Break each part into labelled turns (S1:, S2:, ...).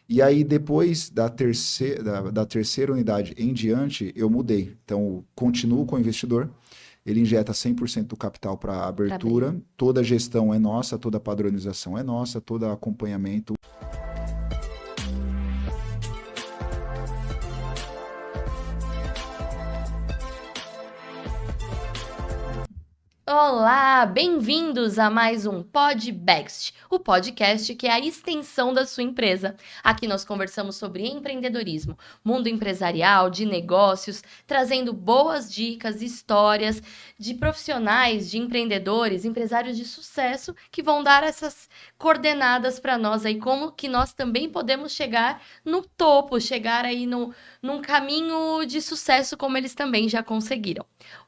S1: E aí, depois da terceira unidade em diante, eu mudei. Então, continuo com o investidor, ele injeta 100% do capital para a
S2: Para abrir.
S1: abertura, toda a gestão é nossa, toda a padronização é nossa, todo acompanhamento.
S2: Olá, bem-vindos a mais um Podbext, o podcast que é a extensão da sua empresa. Aqui nós conversamos sobre empreendedorismo, mundo empresarial, de negócios, trazendo boas dicas, histórias de profissionais, de empreendedores, empresários de sucesso que vão dar essas coordenadas para nós aí, como que nós também podemos chegar no topo, chegar aí num caminho de sucesso como eles também já conseguiram.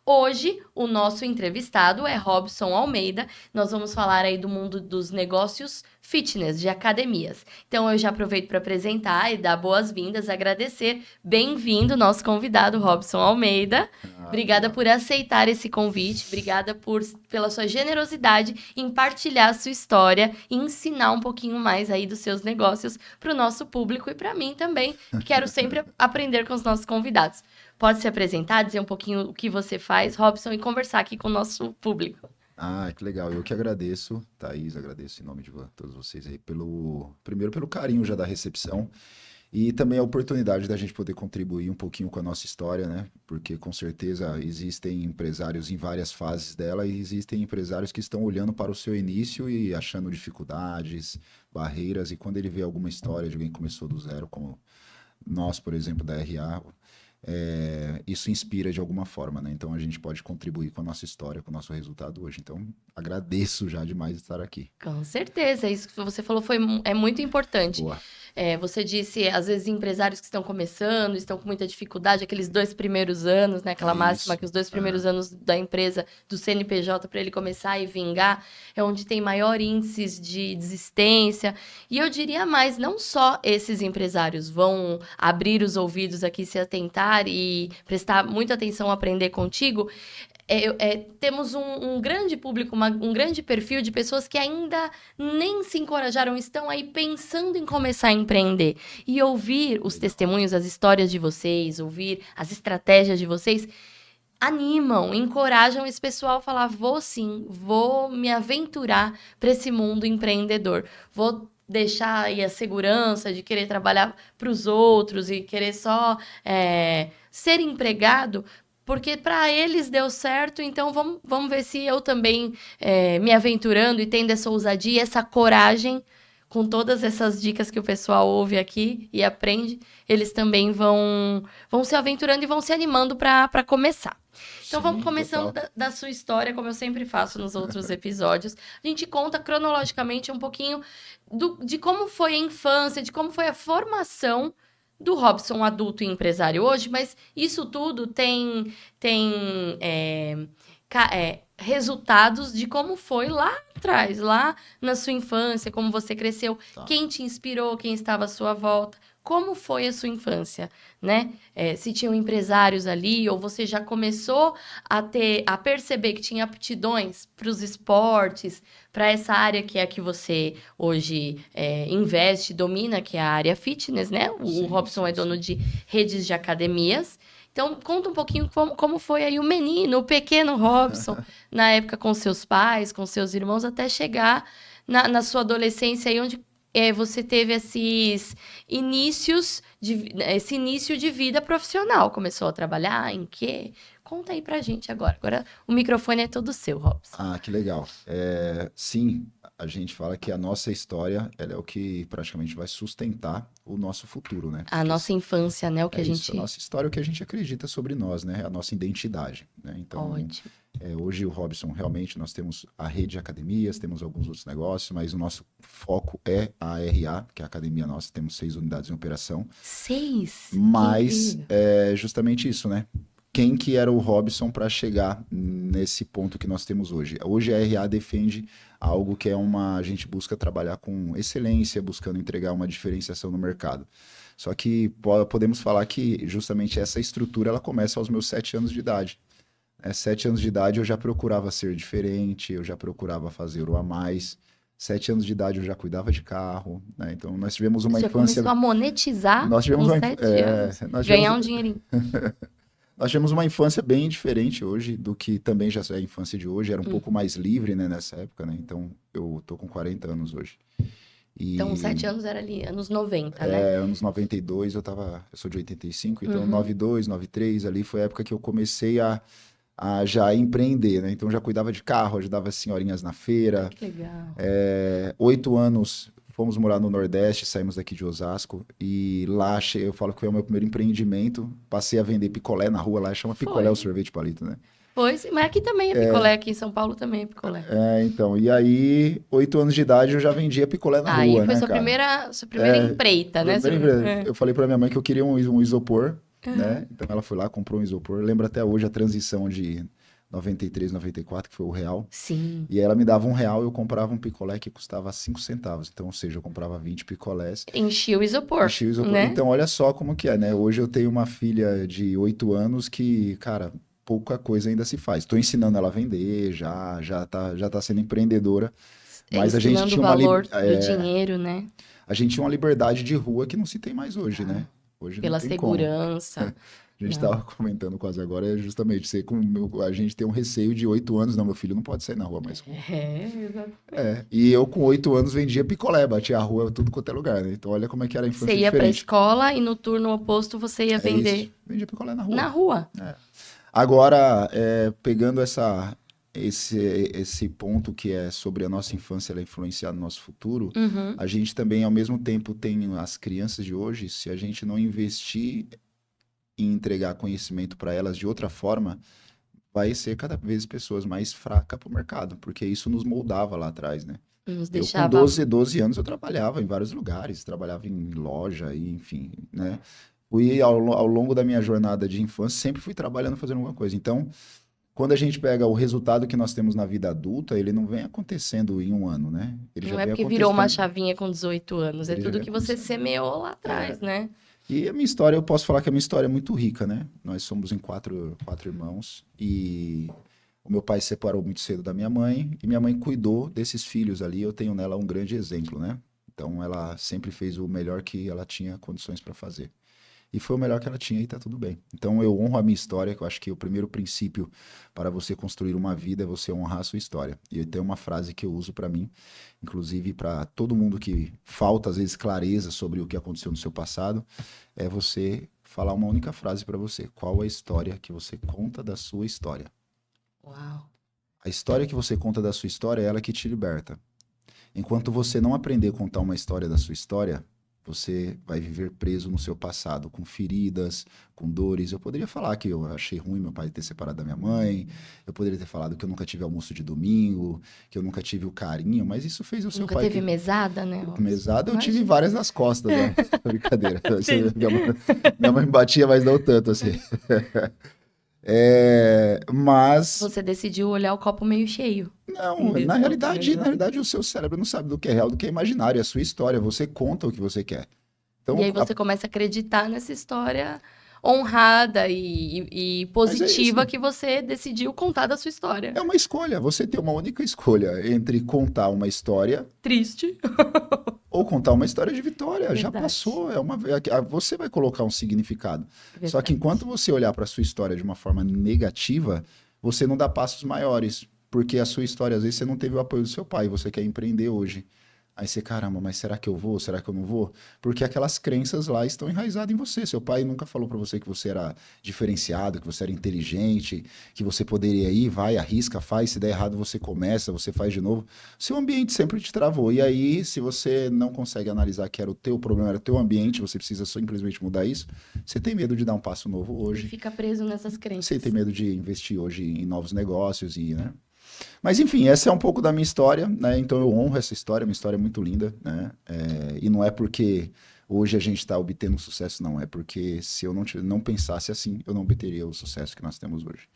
S2: Hoje, o nosso entrevistado é Robson Almeida. Nós vamos falar aí do mundo dos negócios fitness, de academias. Então, eu já aproveito para apresentar e dar boas-vindas, agradecer. Bem-vindo, nosso convidado, Robson Almeida.
S1: Ah,
S2: Obrigada
S1: obrigado.
S2: por aceitar esse convite, obrigada pela sua generosidade em partilhar a sua história e ensinar um pouquinho mais aí dos seus negócios para o nosso público e para mim também, que quero sempre aprender com os nossos convidados. Pode se apresentar, dizer um pouquinho o que você faz, Robson, e conversar aqui com o nosso público.
S1: Ah, que legal. Eu que agradeço, Thaís, agradeço em nome de todos vocês aí primeiro pelo carinho já da recepção e também a oportunidade da gente poder contribuir um pouquinho com a nossa história, né? Porque com certeza existem empresários em várias fases dela e existem empresários que estão olhando para o seu início e achando dificuldades, barreiras, e quando ele vê alguma história de alguém que começou do zero, como nós, por exemplo, da RA, isso inspira de alguma forma, né? Então a gente pode contribuir com a nossa história, com o nosso resultado hoje. Então agradeço já demais estar aqui.
S2: Com certeza, isso que você falou é muito importante.
S1: Boa.
S2: Você disse, às vezes, empresários que estão começando, estão com muita dificuldade, aqueles 2 primeiros anos, né? Aquela máxima
S1: Isso.
S2: que os dois
S1: Aham.
S2: primeiros anos da empresa, do CNPJ, para ele começar e vingar, é onde tem maior índices de desistência. E eu diria mais, não só esses empresários vão abrir os ouvidos aqui, se atentar e prestar muita atenção, aprender contigo, temos um grande público, um grande perfil de pessoas que ainda nem se encorajaram, estão aí pensando em começar a empreender. E ouvir os
S1: Legal.
S2: testemunhos, as histórias de vocês, ouvir as estratégias de vocês, animam, encorajam esse pessoal a falar: vou sim, vou me aventurar para esse mundo empreendedor. Vou deixar aí a segurança de querer trabalhar para os outros e querer só ser empregado, porque para eles deu certo, então vamos ver se eu também, me aventurando e tendo essa ousadia, essa coragem, com todas essas dicas que o pessoal ouve aqui e aprende, eles também vão se aventurando e vão se animando para começar. Então vamos
S1: Sim,
S2: começando
S1: total.
S2: da sua história, como eu sempre faço nos outros episódios. A gente conta cronologicamente um pouquinho de como foi a infância, de como foi a formação do Robson adulto e empresário hoje, mas isso tudo tem resultados de como foi lá atrás, lá na sua infância, como você cresceu,
S1: Tá.
S2: quem te inspirou, quem estava à sua volta, como foi a sua infância, né? Se tinham empresários ali, ou você já começou a perceber que tinha aptidões para os esportes, para essa área que é a que você hoje investe, domina, que é a área fitness, né? O
S1: Sim,
S2: Robson é
S1: sim,
S2: dono
S1: sim.
S2: de redes de academias. Então, conta um pouquinho como foi aí o menino, o pequeno Robson, na época com seus pais, com seus irmãos, até chegar na sua adolescência, aí onde você teve esse início de vida profissional. Começou a trabalhar em quê? Conta aí pra gente agora. Agora o microfone é todo seu, Robson.
S1: Ah, que legal. Sim, a gente fala que a nossa história, ela é o que praticamente vai sustentar o nosso futuro, né?
S2: A
S1: Porque
S2: nossa infância, né? O que
S1: é
S2: a
S1: isso, a
S2: gente.
S1: nossa história é o que a gente acredita sobre nós, né? A nossa identidade, né? Então,
S2: Ótimo.
S1: hoje o Robson, realmente, nós temos a rede de academias, temos alguns outros negócios, mas o nosso foco é a RA, que é a academia nossa, temos 6 unidades em operação,
S2: 6. Que
S1: mas
S2: incrível.
S1: é justamente isso, né? Quem que era o Robson para chegar nesse ponto que nós temos hoje? Hoje a RA defende algo que a gente busca trabalhar com excelência, buscando entregar uma diferenciação no mercado. Só que podemos falar que justamente essa estrutura ela começa aos meus 7 anos de idade. 7 anos de idade eu já procurava ser diferente, eu já procurava fazer o a mais. 7 anos de idade eu já cuidava de carro, né? Então nós tivemos uma
S2: Você já
S1: infância.
S2: começou a monetizar
S1: Nós tivemos
S2: com
S1: uma,
S2: 7 anos.
S1: nós tivemos,
S2: Ganhar um dinheirinho.
S1: nós tivemos uma infância bem diferente hoje do que também já é a infância de hoje. Era um
S2: Hum.
S1: pouco mais livre, né, nessa época, né? Então eu tô com 40 anos hoje.
S2: Então,
S1: E
S2: 7 anos era ali, anos 90, né?
S1: anos 92 eu sou de 85, então
S2: Uhum.
S1: 92, 93 ali foi a época que eu comecei a já empreender, né? Então já cuidava de carro, ajudava as senhorinhas na feira.
S2: Que legal.
S1: 8 anos fomos morar no Nordeste, saímos daqui de Osasco e lá eu falo que foi o meu primeiro empreendimento. Passei a vender picolé na rua, lá chama picolé o
S2: Foi.
S1: sorvete palito, né?
S2: Foi, sim. Mas aqui também é picolé, aqui em São Paulo também é picolé.
S1: Então, e aí, 8 anos de idade eu já vendia picolé na
S2: Aí
S1: rua,
S2: foi
S1: né,
S2: sua
S1: cara?
S2: primeira empreita, né?
S1: Eu falei pra minha mãe que eu queria um isopor,
S2: Aham.
S1: né? Então ela foi lá, comprou um isopor. Eu lembro até hoje a transição de 93, 94, que foi o real.
S2: Sim.
S1: E aí ela me dava R$ 1, eu comprava um picolé que custava 5 centavos. Então, ou seja, eu comprava 20 picolés,
S2: Enchia o isopor,
S1: enchia o isopor.
S2: né?
S1: Então, olha só como que é, né? Hoje eu tenho uma filha de 8 anos que, cara, pouca coisa ainda se faz. Estou ensinando ela a vender, já tá sendo empreendedora. Mas a gente
S2: Ensinando o
S1: tinha uma,
S2: valor do dinheiro, né?
S1: a gente tinha uma liberdade de rua que não se tem mais hoje, né? Hoje não
S2: Pela
S1: tem como.
S2: segurança.
S1: A gente
S2: Não.
S1: estava comentando quase agora, é justamente, a gente tem um receio de 8 anos, não, meu filho não pode sair na rua mais.
S2: Exato.
S1: E eu com 8 anos vendia picolé, batia a rua tudo quanto é lugar, né? Então olha como é que era a
S2: Você
S1: infância
S2: ia pra
S1: diferente.
S2: escola e no turno oposto você ia
S1: É isso,
S2: vender
S1: vendia picolé na
S2: na
S1: rua.
S2: rua.
S1: Agora, pegando esse ponto que é sobre a nossa infância, ela influenciar no nosso futuro,
S2: Uhum.
S1: a gente também, ao mesmo tempo, tem as crianças de hoje, se a gente não investir em entregar conhecimento para elas de outra forma, vai ser cada vez pessoas mais fracas para o mercado, porque isso nos moldava lá atrás, né?
S2: Nos
S1: Eu com
S2: deixava.
S1: 12 anos eu trabalhava em vários lugares, trabalhava em loja e enfim, né? Fui ao longo da minha jornada de infância, sempre fui trabalhando, fazendo alguma coisa. Então, quando a gente pega o resultado que nós temos na vida adulta, ele não vem acontecendo em um ano, né? Ele já
S2: Não é
S1: vem
S2: porque virou uma
S1: acontecendo,
S2: chavinha com 18 anos, é
S1: ele já
S2: tudo
S1: vem
S2: que você
S1: acontecendo.
S2: semeou lá atrás, né?
S1: E a minha história, eu posso falar que a minha história é muito rica, né? Nós somos em quatro irmãos e o meu pai se separou muito cedo da minha mãe e minha mãe cuidou desses filhos ali. Eu tenho nela um grande exemplo, né? Então ela sempre fez o melhor que ela tinha condições para fazer. E foi o melhor que ela tinha e tá tudo bem. Então eu honro a minha história, que eu acho que o primeiro princípio para você construir uma vida é você honrar a sua história. E tem uma frase que eu uso para mim, inclusive para todo mundo que falta às vezes clareza sobre o que aconteceu no seu passado, é você falar uma única frase para você. Qual a história que você conta da sua história?
S2: Uau.
S1: A história que você conta da sua história é ela que te liberta. Enquanto você não aprender a contar uma história da sua história, você vai viver preso no seu passado, com feridas, com dores. Eu poderia falar que eu achei ruim meu pai ter separado da minha mãe, eu poderia ter falado que eu nunca tive almoço de domingo, que eu nunca tive o carinho, mas isso fez o seu
S2: Nunca
S1: pai
S2: teve
S1: que
S2: mesada, né, Robson?
S1: mesada, eu tive
S2: Imagina.
S1: várias nas costas, ó. Brincadeira.
S2: Sim.
S1: Minha mãe batia, mas não tanto assim. Mas
S2: Você decidiu olhar o copo meio cheio, em
S1: não,
S2: vez
S1: na
S2: do copo meio
S1: realidade, na
S2: vazio.
S1: realidade o seu cérebro não sabe do que é real, do que é imaginário, é a sua história, você conta o que você quer.
S2: E
S1: Então,
S2: aí você começa a acreditar nessa história honrada e
S1: mas é isso.
S2: positiva que você decidiu contar da sua história.
S1: É uma escolha. Você tem uma única escolha entre contar uma história
S2: Triste.
S1: ou contar uma história de vitória. Já
S2: Verdade.
S1: passou. Você vai colocar um significado. Só que
S2: Verdade.
S1: enquanto você olhar para a sua história de uma forma negativa, você não dá passos maiores. Porque a sua história, às vezes, você não teve o apoio do seu pai. Você quer empreender hoje. Aí você, caramba, mas será que eu vou? Será que eu não vou? Porque aquelas crenças lá estão enraizadas em você. Seu pai nunca falou para você que você era diferenciado, que você era inteligente, que você poderia ir, vai, arrisca, faz. Se der errado, você começa, você faz de novo. Seu ambiente sempre te travou. E aí, se você não consegue analisar que era o teu problema, era o teu ambiente, você precisa simplesmente mudar isso, você tem medo de dar um passo novo
S2: E
S1: hoje.
S2: fica preso nessas
S1: Você tem
S2: crenças.
S1: medo de investir hoje em novos negócios e, né? Mas enfim, essa é um pouco da minha história, né? Então eu honro essa história, minha história é muito linda, né? E não é porque hoje a gente está obtendo sucesso, não. É porque se eu não pensasse assim, eu não obteria o sucesso que nós temos hoje,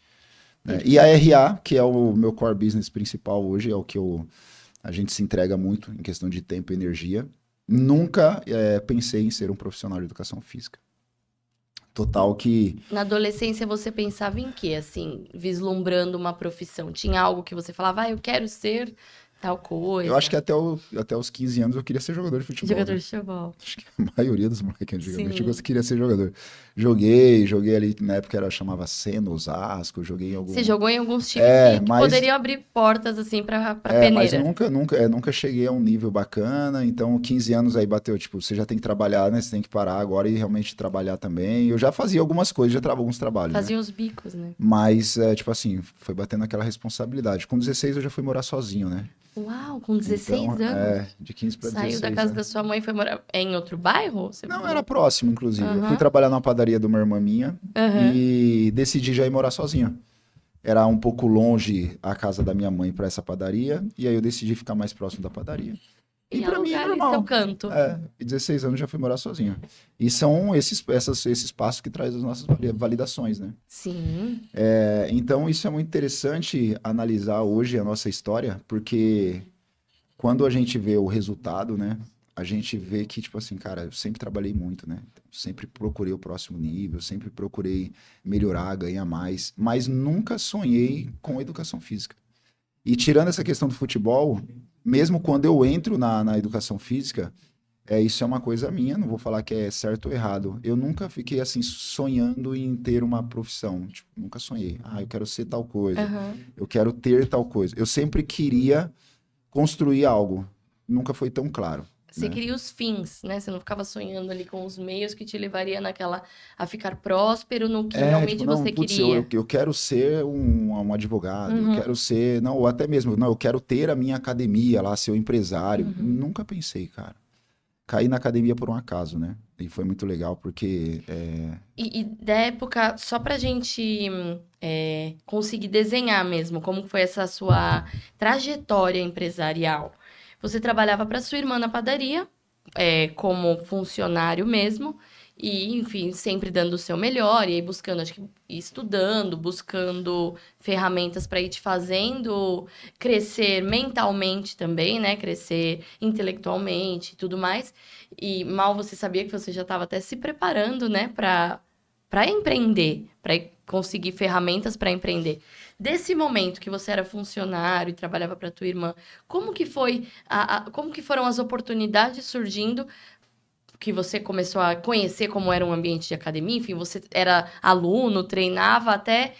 S1: né? E a
S2: Perfeito.
S1: RA, que é o meu core business principal hoje, é o que a gente se entrega muito em questão de tempo e energia. Nunca pensei em ser um profissional de educação física. Total que
S2: Na adolescência você pensava em quê, assim, vislumbrando uma profissão? Tinha algo que você falava, eu quero ser tal coisa.
S1: Eu acho que até os 15 anos eu queria ser jogador de futebol.
S2: Jogador
S1: né?
S2: de futebol.
S1: Acho que a maioria dos moleques antigamente
S2: Sim.
S1: queria ser jogador. Joguei ali, na época chamava Seno, Osasco, joguei em
S2: Você
S1: algum...
S2: jogou em alguns times que poderiam abrir portas, assim, pra
S1: Mas
S2: peneira.
S1: nunca cheguei a um nível bacana, então 15 anos aí bateu, tipo, você já tem que trabalhar, né? Você tem que parar agora e realmente trabalhar também. Eu já fazia algumas coisas, já alguns trabalhos, né?
S2: Fazia os bicos, né?
S1: Mas, tipo assim, foi batendo aquela responsabilidade. Com 16 eu já fui morar sozinho, né?
S2: Uau, com 16
S1: Então,
S2: anos.
S1: de 15 para
S2: Saiu da
S1: 16,
S2: casa
S1: né?
S2: da sua mãe e foi morar em outro bairro? Você
S1: Não, era
S2: mudou?
S1: próximo, inclusive. Eu fui
S2: Aham,
S1: trabalhar na padaria de uma irmã minha
S2: aham.
S1: e decidi já ir morar sozinho. Era um pouco longe a casa da minha mãe para essa padaria, e aí eu decidi ficar mais próximo da padaria. E
S2: E
S1: para mim é
S2: alugar ali seu
S1: normal.
S2: canto.
S1: E 16 anos já fui morar sozinho. E são esses passos que traz as nossas validações, né?
S2: Sim.
S1: Então isso é muito interessante analisar hoje a nossa história, porque quando a gente vê o resultado, né? A gente vê que, tipo assim, cara, eu sempre trabalhei muito, né? Sempre procurei o próximo nível, sempre procurei melhorar, ganhar mais, mas nunca sonhei com educação física. E tirando essa questão do futebol, mesmo quando eu entro na educação física, isso é uma coisa minha, não vou falar que é certo ou errado. Eu nunca fiquei assim sonhando em ter uma profissão, tipo, nunca sonhei. Ah, eu quero ser tal coisa,
S2: Aham.
S1: eu quero ter tal coisa. Eu sempre queria construir algo. Nunca foi tão claro,
S2: Você
S1: né?
S2: queria os fins, né? Você não ficava sonhando ali com os meios que te levaria naquela a ficar próspero no que
S1: Tipo,
S2: realmente
S1: não,
S2: você
S1: putz, eu, eu,
S2: queria.
S1: eu quero ser um advogado, eu
S2: Uhum,
S1: quero ser, não, ou até mesmo, não, eu quero ter a minha academia lá, ser um empresário.
S2: uhum.
S1: Nunca pensei, cara. Caí na academia por um acaso, né? E foi muito legal porque
S2: E da época, só pra gente conseguir desenhar mesmo como foi essa sua trajetória empresarial. Você trabalhava para sua irmã na padaria, como funcionário mesmo, e, enfim, sempre dando o seu melhor, e aí buscando, acho que estudando, buscando ferramentas para ir te fazendo crescer mentalmente também, né? Crescer intelectualmente e tudo mais. E mal você sabia que você já estava até se preparando, né, para empreender, para conseguir ferramentas para empreender. Desse momento que você era funcionário e trabalhava para tua irmã, como que foi como que foram as oportunidades surgindo que você começou a conhecer como era um ambiente de academia? Enfim, você era aluno, treinava até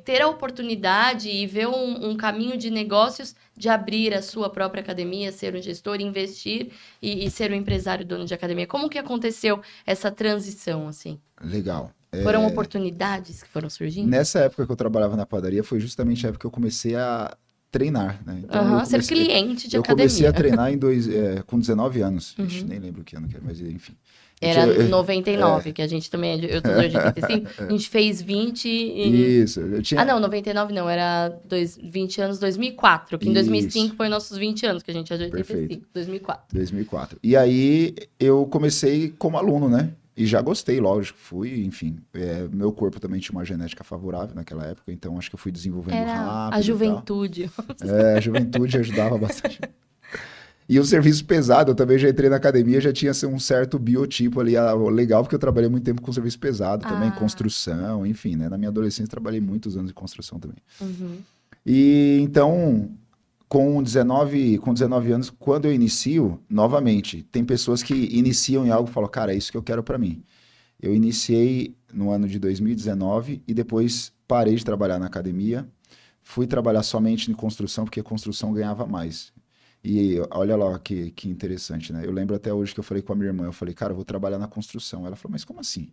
S2: ter a oportunidade e ver um caminho de negócios de abrir a sua própria academia, ser um gestor, investir e ser um empresário dono de academia. Como que aconteceu essa transição, assim?
S1: legal.
S2: Foram oportunidades que foram surgindo?
S1: Nessa época que eu trabalhava na padaria, foi justamente a época que eu comecei a treinar, né? Então
S2: Aham, ser cliente de
S1: eu comecei a
S2: academia.
S1: treinar com 19 anos. Ixi,
S2: Uhum.
S1: nem lembro que ano que é, mas enfim.
S2: Era 99, que a gente também eu tô de 85. A gente fez 20 em.
S1: Isso, eu
S2: Ah,
S1: tinha.
S2: não, 99 não, era 20 anos 2004, que em
S1: Isso,
S2: 2005 foi nossos 20 anos, que a gente é de
S1: perfeito.
S2: 85, 2004.
S1: 2004. E aí eu comecei como aluno, né? E já gostei, lógico, fui, enfim. Meu corpo também tinha uma genética favorável naquela época, então acho que eu fui desenvolvendo
S2: Era a
S1: rápido e tal.
S2: juventude.
S1: A juventude ajudava bastante. E o serviço pesado, eu também já entrei na academia, já tinha assim, um certo biotipo ali, legal, porque eu trabalhei muito tempo com serviço pesado também,
S2: Ah,
S1: construção, enfim, né? Na minha adolescência trabalhei muitos anos em construção também.
S2: uhum,
S1: E então, com 19 anos, quando eu inicio, novamente, tem pessoas que iniciam em algo e falam, cara, é isso que eu quero para mim. Eu iniciei no ano de 2019 e depois parei de trabalhar na academia, fui trabalhar somente em construção, porque construção ganhava mais. E olha lá que interessante, né? Eu lembro até hoje que eu falei com a minha irmã, eu falei, cara, eu vou trabalhar na construção. Ela falou, mas como assim?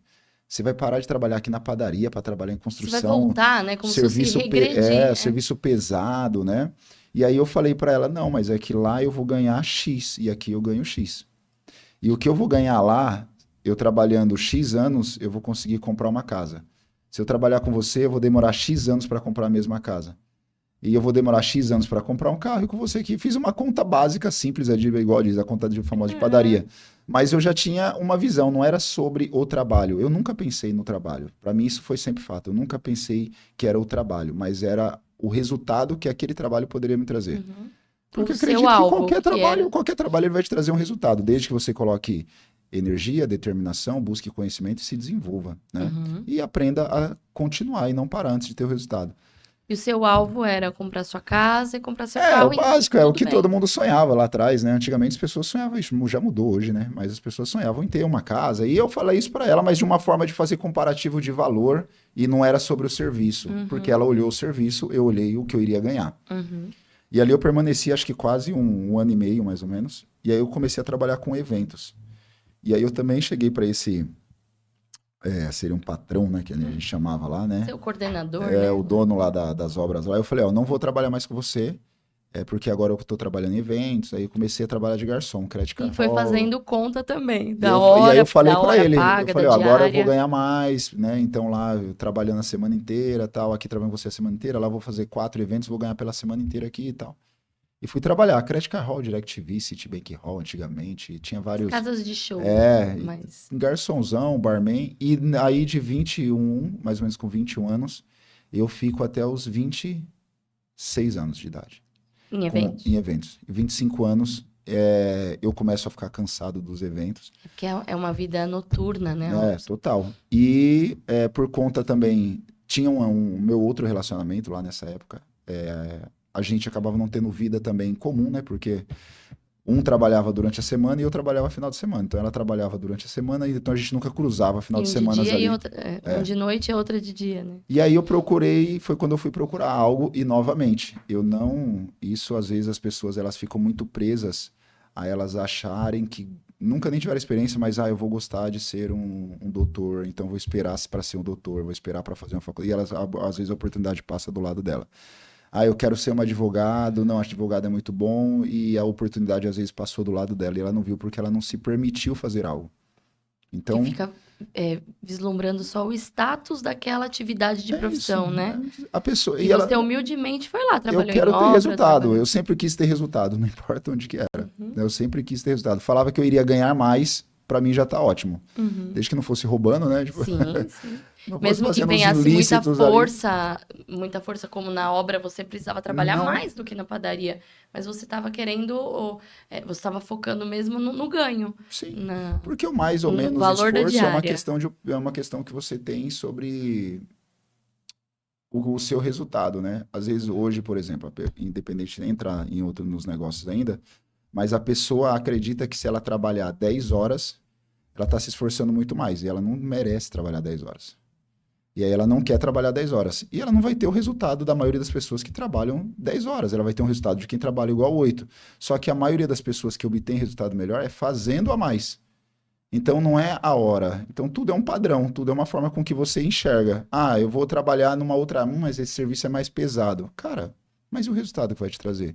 S1: Você vai parar de trabalhar aqui na padaria para trabalhar em
S2: você vai
S1: construção,
S2: voltar, né? Como se fosse regredir.
S1: serviço pesado, né? E aí eu falei para ela, não, mas é que lá eu vou ganhar X e aqui eu ganho X. E o que eu vou ganhar lá, eu trabalhando X anos, eu vou conseguir comprar uma casa. Se eu trabalhar com você, eu vou demorar X anos para comprar a mesma casa. E eu vou demorar X anos para comprar um carro e com você aqui fiz uma conta básica simples, igual diz a conta de famosa de
S2: Uhum.
S1: padaria. Mas eu já tinha uma visão, não era sobre o trabalho. Eu nunca pensei no trabalho. Para mim isso foi sempre fato. Eu nunca pensei que era o trabalho, mas era o resultado que aquele trabalho poderia me trazer.
S2: Uhum.
S1: Porque
S2: O
S1: eu
S2: seu
S1: acredito que
S2: alvo, que era.
S1: qualquer trabalho ele vai te trazer um resultado, desde que você coloque energia, determinação, busque conhecimento e se desenvolva, né?
S2: Uhum.
S1: E aprenda a continuar e não parar antes de ter o resultado.
S2: E o seu alvo era comprar sua casa e comprar seu
S1: É
S2: carro
S1: o
S2: e
S1: básico, é o
S2: tudo
S1: que
S2: bem.
S1: todo mundo sonhava lá atrás, né? Antigamente as pessoas sonhavam, isso já mudou hoje, né? Mas as pessoas sonhavam em ter uma casa. E eu falei isso pra ela, mas de uma forma de fazer comparativo de valor e não era sobre o serviço. Porque
S2: Uhum,
S1: ela olhou o serviço, eu olhei o que eu iria ganhar.
S2: uhum.
S1: E ali eu permaneci acho que quase um ano e meio, mais ou menos. E aí eu comecei a trabalhar com eventos. E aí eu também cheguei para esse, seria um patrão, né, que a gente chamava lá, né?
S2: Seu coordenador,
S1: É
S2: né?
S1: o dono lá das obras lá. Eu falei, ó, não vou trabalhar mais com você, porque agora eu tô trabalhando em eventos. Aí eu comecei a trabalhar de garçom, credit
S2: E
S1: card
S2: foi
S1: hall.
S2: fazendo conta também,
S1: E aí eu falei
S2: da
S1: para
S2: hora
S1: ele, eu
S2: paga, da
S1: falei, ó, agora eu vou
S2: diária.
S1: ganhar mais, né? Então lá eu trabalhando a semana inteira, tal, aqui trabalhando com você a semana inteira, lá eu vou fazer 4 eventos, vou ganhar pela semana inteira aqui e tal. E fui trabalhar, Credit Card Hall, DirecTV, Citibank Hall antigamente, tinha
S2: As
S1: vários,
S2: casas de show,
S1: é,
S2: mas
S1: garçonzão, barman, e aí de 21, mais ou menos com 21 anos, eu fico até os 26 anos de idade,
S2: em
S1: em
S2: eventos.
S1: eventos. 25 anos, eu começo a ficar cansado dos eventos,
S2: Porque é uma vida noturna, né?
S1: total. E por conta também, tinha um meu outro relacionamento lá nessa época, a gente acabava não tendo vida também em comum, né, porque um trabalhava durante a semana e eu trabalhava final de semana. Então ela trabalhava durante a semana e então a gente nunca cruzava final
S2: E
S1: de
S2: um de
S1: semanas
S2: dia e
S1: ali.
S2: outra, um de noite e outra de dia, né?
S1: E aí eu procurei, foi quando eu fui procurar algo e novamente, eu não, isso às vezes as pessoas elas ficam muito presas a elas acharem que nunca nem tiveram experiência, mas eu vou gostar de ser um doutor, então vou esperar para ser um doutor, vou esperar para fazer uma faculdade. E elas, às vezes a oportunidade passa do lado dela. Eu quero ser um advogado, não, advogado é muito bom, e a oportunidade às vezes passou do lado dela e ela não viu porque ela não se permitiu fazer algo.
S2: Que
S1: Então,
S2: fica vislumbrando só o status daquela atividade de
S1: é isso.
S2: profissão, né?
S1: A pessoa,
S2: E
S1: e ela,
S2: você humildemente foi lá,
S1: eu
S2: trabalhou em
S1: quero ter
S2: obra,
S1: resultado,
S2: trabalhou.
S1: eu sempre quis ter resultado, não importa onde que era.
S2: Uhum,
S1: Eu sempre quis ter resultado. Falava que eu iria ganhar mais, pra mim já tá ótimo.
S2: uhum.
S1: Desde que não fosse roubando, né? Tipo,
S2: Sim, sim.
S1: não fosse
S2: Mesmo que
S1: fazendo uns
S2: empenhasse
S1: ilícitos ali.
S2: muita força como na obra, você precisava trabalhar
S1: Não,
S2: mais do que na padaria. Mas você estava querendo, você estava focando mesmo no ganho,
S1: sim.
S2: na,
S1: Porque o mais ou
S2: no
S1: menos
S2: valor da
S1: esforço
S2: diária.
S1: é uma questão que você tem sobre o seu resultado, né? Às vezes hoje, por exemplo, independente de entrar em outro nos negócios ainda, mas a pessoa acredita que se ela trabalhar 10 horas, ela está se esforçando muito mais e ela não merece trabalhar 10 horas. E aí ela não quer trabalhar 10 horas. E ela não vai ter o resultado da maioria das pessoas que trabalham 10 horas. Ela vai ter um resultado de quem trabalha igual 8. Só que a maioria das pessoas que obtém resultado melhor é fazendo a mais. Então não é a hora. Então tudo é um padrão, tudo é uma forma com que você enxerga. Eu vou trabalhar numa outra, mas esse serviço é mais pesado. Cara, mas e o resultado que vai te trazer?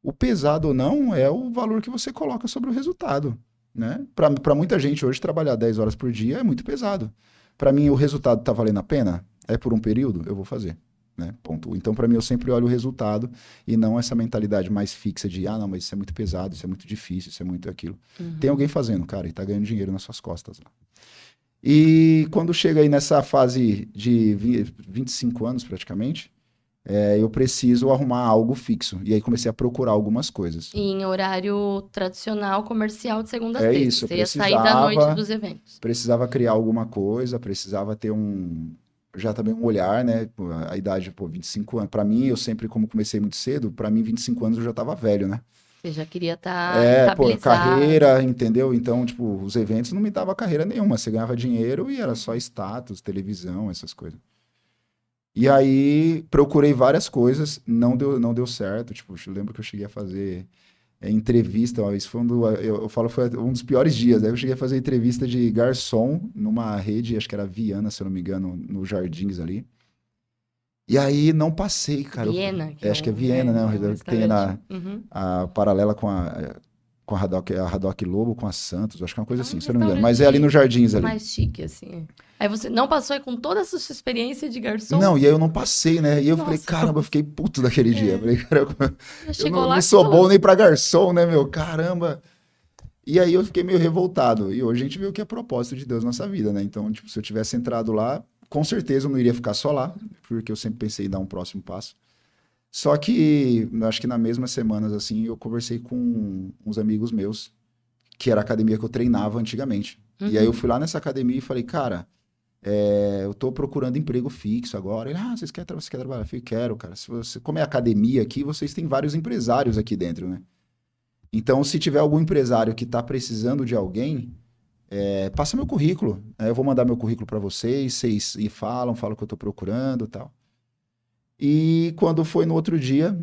S1: O pesado ou não é o valor que você coloca sobre o resultado, né? Para muita gente hoje trabalhar 10 horas por dia é muito pesado. Para mim o resultado está valendo a pena? É por um período? Eu vou fazer. Né? Ponto. Então, para mim, eu sempre olho o resultado e não essa mentalidade mais fixa de, não, mas isso é muito pesado, isso é muito difícil, isso é muito aquilo. Tem
S2: Uhum.
S1: alguém fazendo, cara, e tá ganhando dinheiro nas suas costas lá. E quando chega aí nessa fase de 25 anos praticamente, eu preciso arrumar algo fixo. E aí comecei a procurar algumas coisas.
S2: E em horário tradicional, comercial, de segunda a
S1: É
S2: sexta.
S1: isso, eu
S2: Você ia sair da noite dos eventos.
S1: precisava criar alguma coisa, precisava ter já também um olhar, né? Pô, a idade, 25 anos. Para mim, eu sempre, como comecei muito cedo, para mim, 25 anos eu já tava velho, né?
S2: Você já queria estar estabilizado.
S1: Carreira, entendeu? Então, tipo, os eventos não me davam carreira nenhuma. Você ganhava dinheiro e era só status, televisão, essas coisas. E aí, procurei várias coisas, não deu certo. Tipo, eu lembro que eu cheguei a fazer entrevista uma vez. Eu falo, foi um dos piores dias. Aí eu cheguei a fazer entrevista de garçom numa rede, acho que era Viana, se eu não me engano, nos Jardins ali. E aí não passei, cara.
S2: Viena, que
S1: Acho que é Viena,
S2: que é um
S1: né? Que tem
S2: restaurante. Uhum.
S1: a paralela com a Haddock Lobo, com a Santos, acho que é uma coisa
S2: É um
S1: assim, se eu não me engano. Mas é ali
S2: restaurante
S1: nos Jardins ali.
S2: mais chique, assim. Aí você não passou aí com toda essa sua experiência de garçom?
S1: Não, e aí eu não passei, né? E eu falei,
S2: Nossa,
S1: caramba, eu fiquei puto daquele dia. Eu
S2: é,
S1: falei, caramba,
S2: já
S1: eu
S2: chegou
S1: não
S2: lá
S1: sou bom
S2: falando.
S1: nem pra garçom, né, meu? Caramba. E aí eu fiquei meio revoltado. E hoje a gente vê o que é propósito de Deus na nossa vida, né? Então, tipo, se eu tivesse entrado lá, com certeza eu não iria ficar só lá, porque eu sempre pensei em dar um próximo passo. Só que, acho que nas mesmas semanas, assim, eu conversei com uns amigos meus, que era a academia que eu treinava antigamente. E aí eu
S2: Uhum.
S1: fui lá nessa academia e falei, cara, eu tô procurando emprego fixo agora. Ele, você quer trabalhar? Eu falei, quero, cara. Se você, como é academia aqui, vocês têm vários empresários aqui dentro, né? Então, se tiver algum empresário que tá precisando de alguém, passa meu currículo. Eu vou mandar meu currículo para vocês falam que eu tô procurando e tal. E quando foi no outro dia,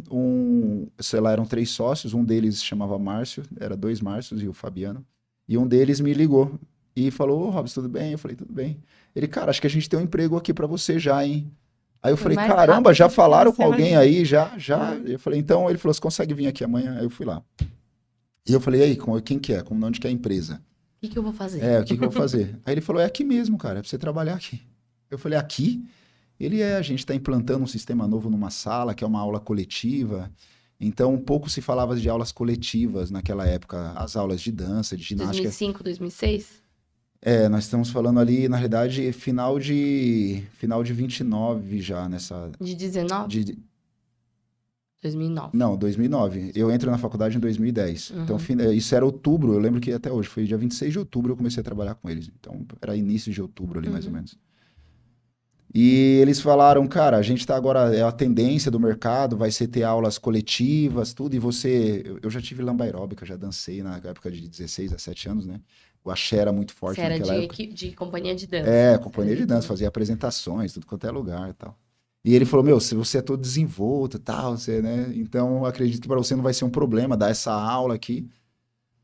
S1: sei lá, eram 3 sócios, um deles se chamava Márcio, era 2 Márcios e o Fabiano, e um deles me ligou e falou, ô Robson, tudo bem? Eu falei, tudo bem. Ele, cara, acho que a gente tem um emprego aqui para você já, hein? Aí eu
S2: Foi
S1: falei,
S2: mais
S1: caramba,
S2: rápido
S1: já
S2: do que
S1: falaram
S2: você
S1: com alguém
S2: imagina.
S1: aí, já. Eu falei, então, ele falou, você consegue vir aqui amanhã? Aí eu fui lá. E eu falei, e aí, quem que é? Onde que é a empresa?
S2: O que eu vou fazer?
S1: O que que eu vou fazer? Aí ele falou, é aqui mesmo, cara, é pra você trabalhar aqui. Eu falei, aqui? A gente está implantando um sistema novo numa sala, que é uma aula coletiva. Então, pouco se falava de aulas coletivas naquela época, as aulas de dança, de ginástica.
S2: 2005, 2006?
S1: Nós estamos falando ali, na realidade, final de 29 já nessa.
S2: De 19?
S1: De,
S2: 2009.
S1: não, 2009. Eu entro na faculdade em 2010. Então,
S2: Uhum.
S1: isso era outubro, eu lembro que até hoje, foi dia 26 de outubro eu comecei a trabalhar com eles. Então, era início de outubro ali, mais ou
S2: Uhum.
S1: menos. E eles falaram, cara, a gente está agora, é a tendência do mercado, vai ser ter aulas coletivas, tudo, e eu já tive lamba aeróbica, já dancei na época de 16 a 17 anos, né? O axé era muito
S2: Você
S1: forte
S2: era
S1: naquela época.
S2: de companhia de dança. Você era
S1: Companhia de
S2: de
S1: dança,
S2: companhia.
S1: fazia apresentações, tudo quanto é lugar e tal. E ele falou, se você é todo desenvolto e tal, você, né? Então, eu acredito que para você não vai ser um problema dar essa aula aqui.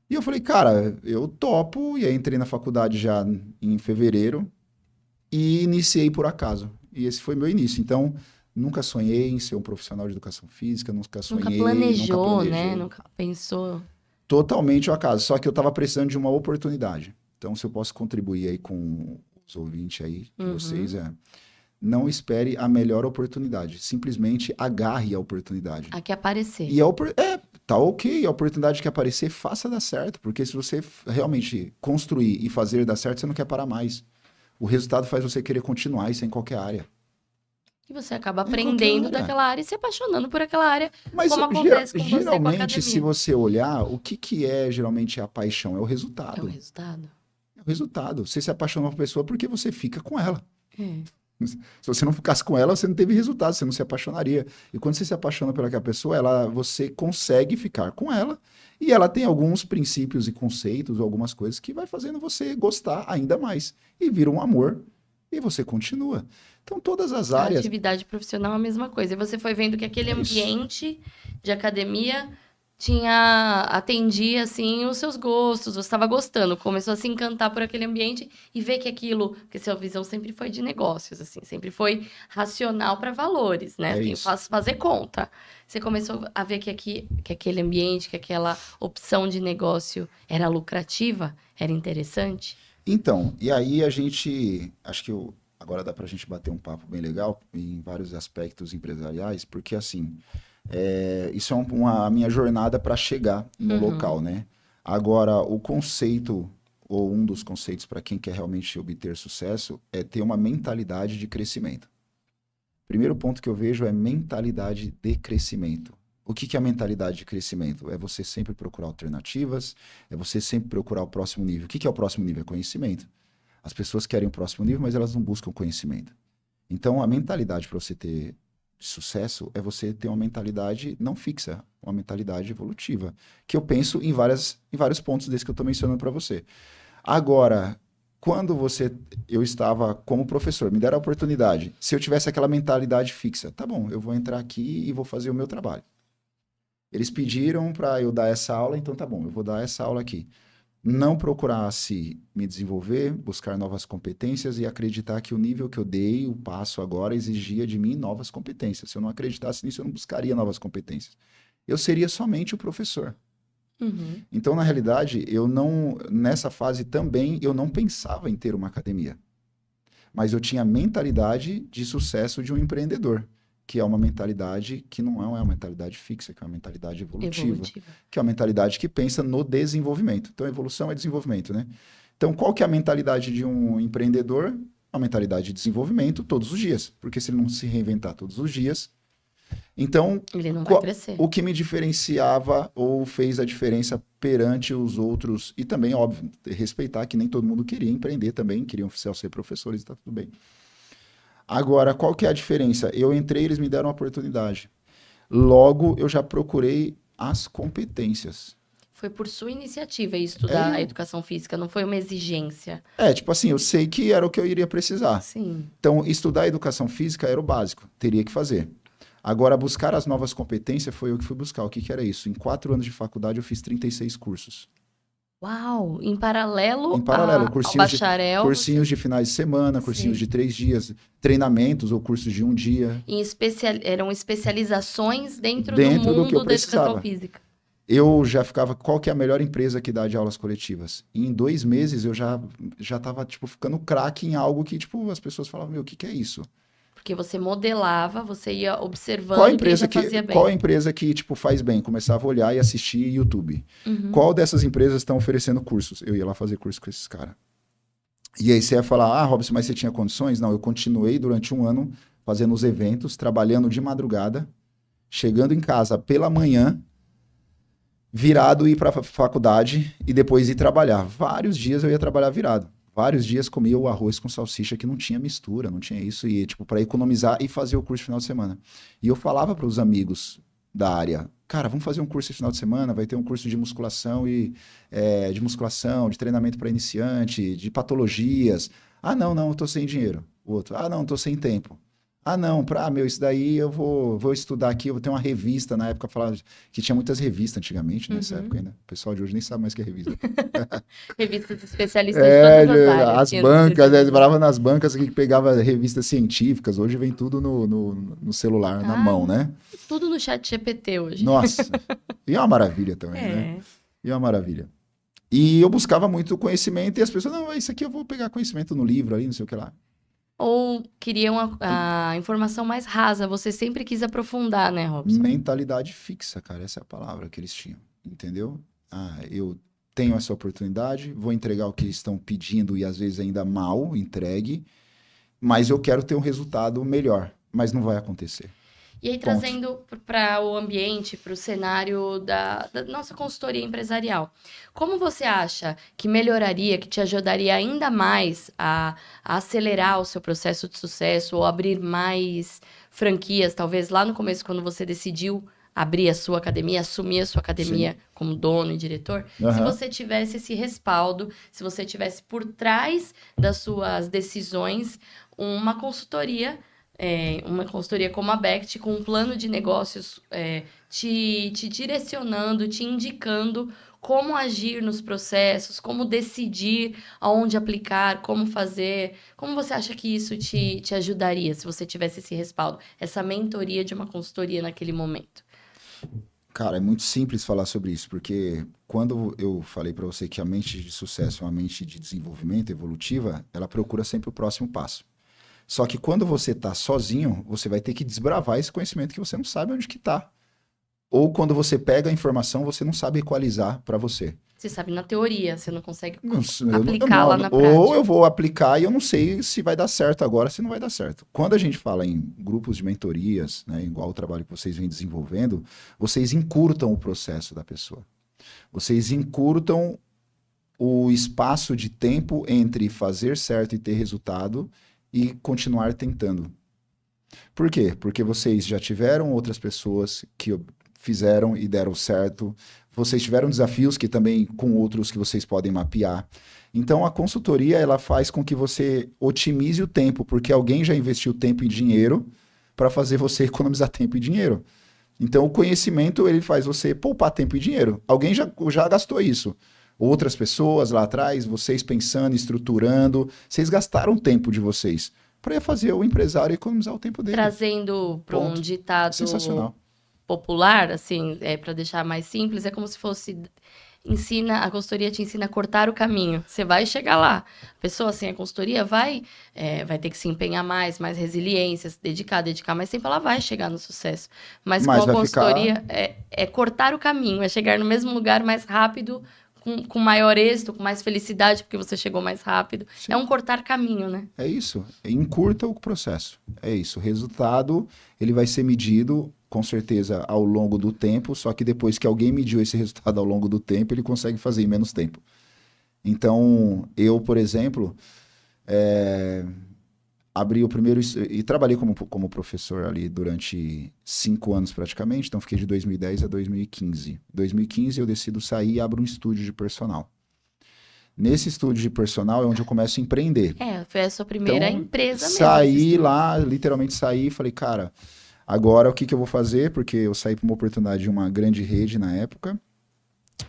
S1: E eu falei, cara, eu topo, e aí entrei na faculdade já em fevereiro, e iniciei por acaso. E esse foi meu início. Então, nunca sonhei em ser um profissional de educação física,
S2: Nunca
S1: nunca
S2: planejou, né?
S1: planejei.
S2: Nunca pensou.
S1: Totalmente ao acaso. Só que eu estava precisando de uma oportunidade. Então, se eu posso contribuir aí com os ouvintes aí, de vocês,
S2: Uhum.
S1: não espere a melhor oportunidade. Simplesmente agarre a oportunidade.
S2: Aqui aparecer.
S1: E tá ok, a oportunidade que aparecer, faça dar certo. Porque se você realmente construir e fazer dar certo, você não quer parar mais. O resultado faz você querer continuar, isso é em qualquer área.
S2: E você acaba
S1: É em qualquer
S2: aprendendo
S1: área.
S2: daquela área e se apaixonando por aquela área,
S1: Mas
S2: como acontece com você com a
S1: geralmente, se
S2: academia.
S1: você olhar, o que é geralmente a paixão? É o
S2: É o
S1: resultado.
S2: resultado.
S1: É o resultado. Você se apaixona por uma pessoa porque você fica com ela.
S2: É.
S1: Se você não ficasse com ela, você não teve resultado, você não se apaixonaria. E quando você se apaixona pelaquela pessoa, você consegue ficar com ela e ela tem alguns princípios e conceitos, algumas coisas que vai fazendo você gostar ainda mais. E vira um amor e você continua. Então, todas as
S2: A
S1: áreas.
S2: atividade profissional é a mesma coisa. E você foi vendo que aquele
S1: É isso.
S2: ambiente de academia atendia assim os seus gostos, você estava gostando, começou a se encantar por aquele ambiente e ver que aquilo, porque sua visão sempre foi de negócios, assim, sempre foi racional para valores, né?
S1: É
S2: Tem
S1: isso.
S2: fazer conta. Você começou a ver que aquele ambiente, que aquela opção de negócio era lucrativa, era interessante.
S1: Então, e aí acho que agora dá para a gente bater um papo bem legal em vários aspectos empresariais, porque assim, isso é a minha jornada para chegar no
S2: Uhum.
S1: local, né? Agora, o conceito, ou um dos conceitos para quem quer realmente obter sucesso, é ter uma mentalidade de crescimento. Primeiro ponto que eu vejo é mentalidade de crescimento. O que é a mentalidade de crescimento? É você sempre procurar alternativas, é você sempre procurar o próximo nível. O que é o próximo nível? É conhecimento. As pessoas querem o próximo nível, mas elas não buscam conhecimento. Então, a mentalidade para você ter sucesso é você ter uma mentalidade não fixa, uma mentalidade evolutiva, que eu penso em vários pontos desse que eu estou mencionando para você. Agora, quando eu estava como professor, me deram a oportunidade, se eu tivesse aquela mentalidade fixa, tá bom, eu vou entrar aqui e vou fazer o meu trabalho. Eles pediram para eu dar essa aula, então tá bom, eu vou dar essa aula aqui. Não procurasse me desenvolver, buscar novas competências e acreditar que o nível que eu dei, o passo agora, exigia de mim novas competências. Se eu não acreditasse nisso, eu não buscaria novas competências. Eu seria somente o professor.
S2: Uhum.
S1: Então, na realidade, nessa fase também, eu não pensava em ter uma academia. Mas eu tinha a mentalidade de sucesso de um empreendedor, que é uma mentalidade que não é uma mentalidade fixa, que é uma mentalidade evolutiva,
S2: Evolutiva.
S1: que é uma mentalidade que pensa no desenvolvimento. Então, evolução é desenvolvimento, né? Então, qual que é a mentalidade de um empreendedor? Uma mentalidade de desenvolvimento todos os dias, porque se ele não se reinventar todos os dias, Então,
S2: Ele não vai crescer.
S1: o que me diferenciava ou fez a diferença perante os outros, e também, óbvio, respeitar que nem todo mundo queria empreender também, queriam ser professores e tá tudo bem. Agora, qual que é a diferença? Eu entrei, eles me deram a oportunidade. Logo, eu já procurei as competências.
S2: Foi por sua iniciativa
S1: É,
S2: estudar a educação física, não foi uma exigência.
S1: tipo assim, eu sei que era o que eu iria precisar.
S2: Sim.
S1: Então, estudar educação física era o básico, teria que fazer. Agora, buscar as novas competências foi eu que fui buscar. O que, que era isso? Em 4 anos de faculdade, eu fiz 36 cursos.
S2: Uau! Em paralelo,
S1: Em paralelo,
S2: ao bacharel,
S1: cursinhos de finais de semana, cursinhos
S2: Sim.
S1: de 3 dias, treinamentos ou cursos de 1 dia.
S2: eram especializações dentro do
S1: Dentro do que eu
S2: mundo da educação
S1: precisava.
S2: física.
S1: Eu já ficava, qual que é a melhor empresa que dá de aulas coletivas? E em 2 meses eu já tava, tipo, ficando craque em algo que, tipo, as pessoas falavam, meu, o que que é isso?
S2: Porque você modelava, você ia
S1: Qual a
S2: observando quem
S1: empresa
S2: já fazia
S1: qual a
S2: bem.
S1: empresa que, tipo, faz bem? Começava a olhar e assistir YouTube.
S2: Uhum.
S1: Qual dessas empresas estão oferecendo cursos? Eu ia lá fazer curso com esses caras. E aí você ia falar, ah, Robson, mas você tinha condições? Não, eu continuei durante 1 ano fazendo os eventos, trabalhando de madrugada, chegando em casa pela manhã, virado ir para a faculdade e depois ir trabalhar. Vários dias eu ia trabalhar virado. Vários dias comia o arroz com salsicha que não tinha mistura, não tinha isso, e tipo, para economizar e fazer o curso no final de semana. E eu falava para os amigos da área, cara, vamos fazer um curso esse final de semana, vai ter um curso de musculação de treinamento para iniciante, de patologias. Ah, não, eu tô sem dinheiro. O outro, ah, não, tô sem tempo. Ah, não, meu, isso daí eu vou estudar aqui, eu vou ter uma revista, na época falava que tinha muitas revistas antigamente, nessa época ainda. O pessoal de hoje nem sabe mais o que é revista.
S2: Revistas especialistas em todas as áreas.
S1: As bancas, né, morava nas bancas que pegava revistas científicas, hoje vem tudo no celular, na mão, né?
S2: Tudo no chat GPT hoje.
S1: Nossa, e é uma maravilha também, né? E é uma maravilha. E eu buscava muito conhecimento e as pessoas, não, isso aqui eu vou pegar conhecimento no livro aí, não sei o que lá.
S2: Ou queriam a informação mais rasa, você sempre quis aprofundar, né, Robson?
S1: Mentalidade fixa, cara, essa é a palavra que eles tinham, entendeu? Ah, eu tenho essa oportunidade, vou entregar o que estão pedindo e às vezes ainda mal entregue, mas eu quero ter um resultado melhor, mas não vai acontecer.
S2: E aí,
S1: Ponto.
S2: trazendo para o ambiente, para o cenário da nossa consultoria empresarial, como você acha que melhoraria, que te ajudaria ainda mais a acelerar o seu processo de sucesso ou abrir mais franquias, talvez lá no começo, quando você decidiu abrir a sua academia, assumir a sua academia como dono e diretor, se você tivesse esse respaldo, se você tivesse por trás das suas decisões uma consultoria como a Bect, com um plano de negócios te direcionando, te indicando como agir nos processos, como decidir aonde aplicar, como fazer. Como você acha que isso te ajudaria se você tivesse esse respaldo, essa mentoria de uma consultoria naquele momento?
S1: Cara, é muito simples falar sobre isso, porque quando eu falei para você que a mente de sucesso é uma mente de desenvolvimento evolutiva, ela procura sempre o próximo passo. Só que quando você está sozinho, você vai ter que desbravar esse conhecimento que você não sabe onde que está. Ou quando você pega a informação, você não sabe equalizar para você.
S2: Você sabe na teoria, você não consegue
S1: Não,
S2: aplicar lá na
S1: ou
S2: prática.
S1: eu vou aplicar e eu não sei se vai dar certo agora, se não vai dar certo. Quando a gente fala em grupos de mentorias, né, igual o trabalho que vocês vêm desenvolvendo, vocês encurtam o processo da pessoa. Vocês encurtam o espaço de tempo entre fazer certo e ter resultado e continuar tentando. Por quê? Porque vocês já tiveram outras pessoas que fizeram e deram certo. Vocês tiveram desafios que também com outros que vocês podem mapear. Então a consultoria ela faz com que você otimize o tempo, porque alguém já investiu tempo e dinheiro para fazer você economizar tempo e dinheiro. Então o conhecimento ele faz você poupar tempo e dinheiro. Alguém já gastou isso. Outras pessoas lá atrás, vocês pensando, estruturando, vocês gastaram tempo de vocês para fazer o empresário economizar o tempo dele.
S2: Trazendo para um ditado
S1: sensacional
S2: popular, assim, para deixar mais simples, é como se fosse a consultoria te ensina a cortar o caminho. Você vai chegar lá. A pessoa sem a consultoria vai ter que se empenhar mais resiliência, se dedicar mais tempo, ela vai chegar no sucesso. Mas com a consultoria é cortar o caminho, é chegar no mesmo lugar mais rápido, com maior êxito, com mais felicidade, porque você chegou mais rápido. Sim. É um cortar caminho, né?
S1: É isso. Encurta o processo. É isso. O resultado, ele vai ser medido com certeza, ao longo do tempo, só que depois que alguém mediu esse resultado ao longo do tempo, ele consegue fazer em menos tempo. Então, eu, por exemplo, abri o primeiro... E trabalhei como professor ali durante 5 anos praticamente, então fiquei de 2010 a 2015. Em 2015 eu decido sair e abro um estúdio de personal. Nesse estúdio de personal é onde eu começo a empreender.
S2: Foi a sua primeira
S1: Então,
S2: empresa mesmo.
S1: saí lá, literalmente saí e falei, cara, agora o que que eu vou fazer? Porque eu saí para uma oportunidade de uma grande rede na época.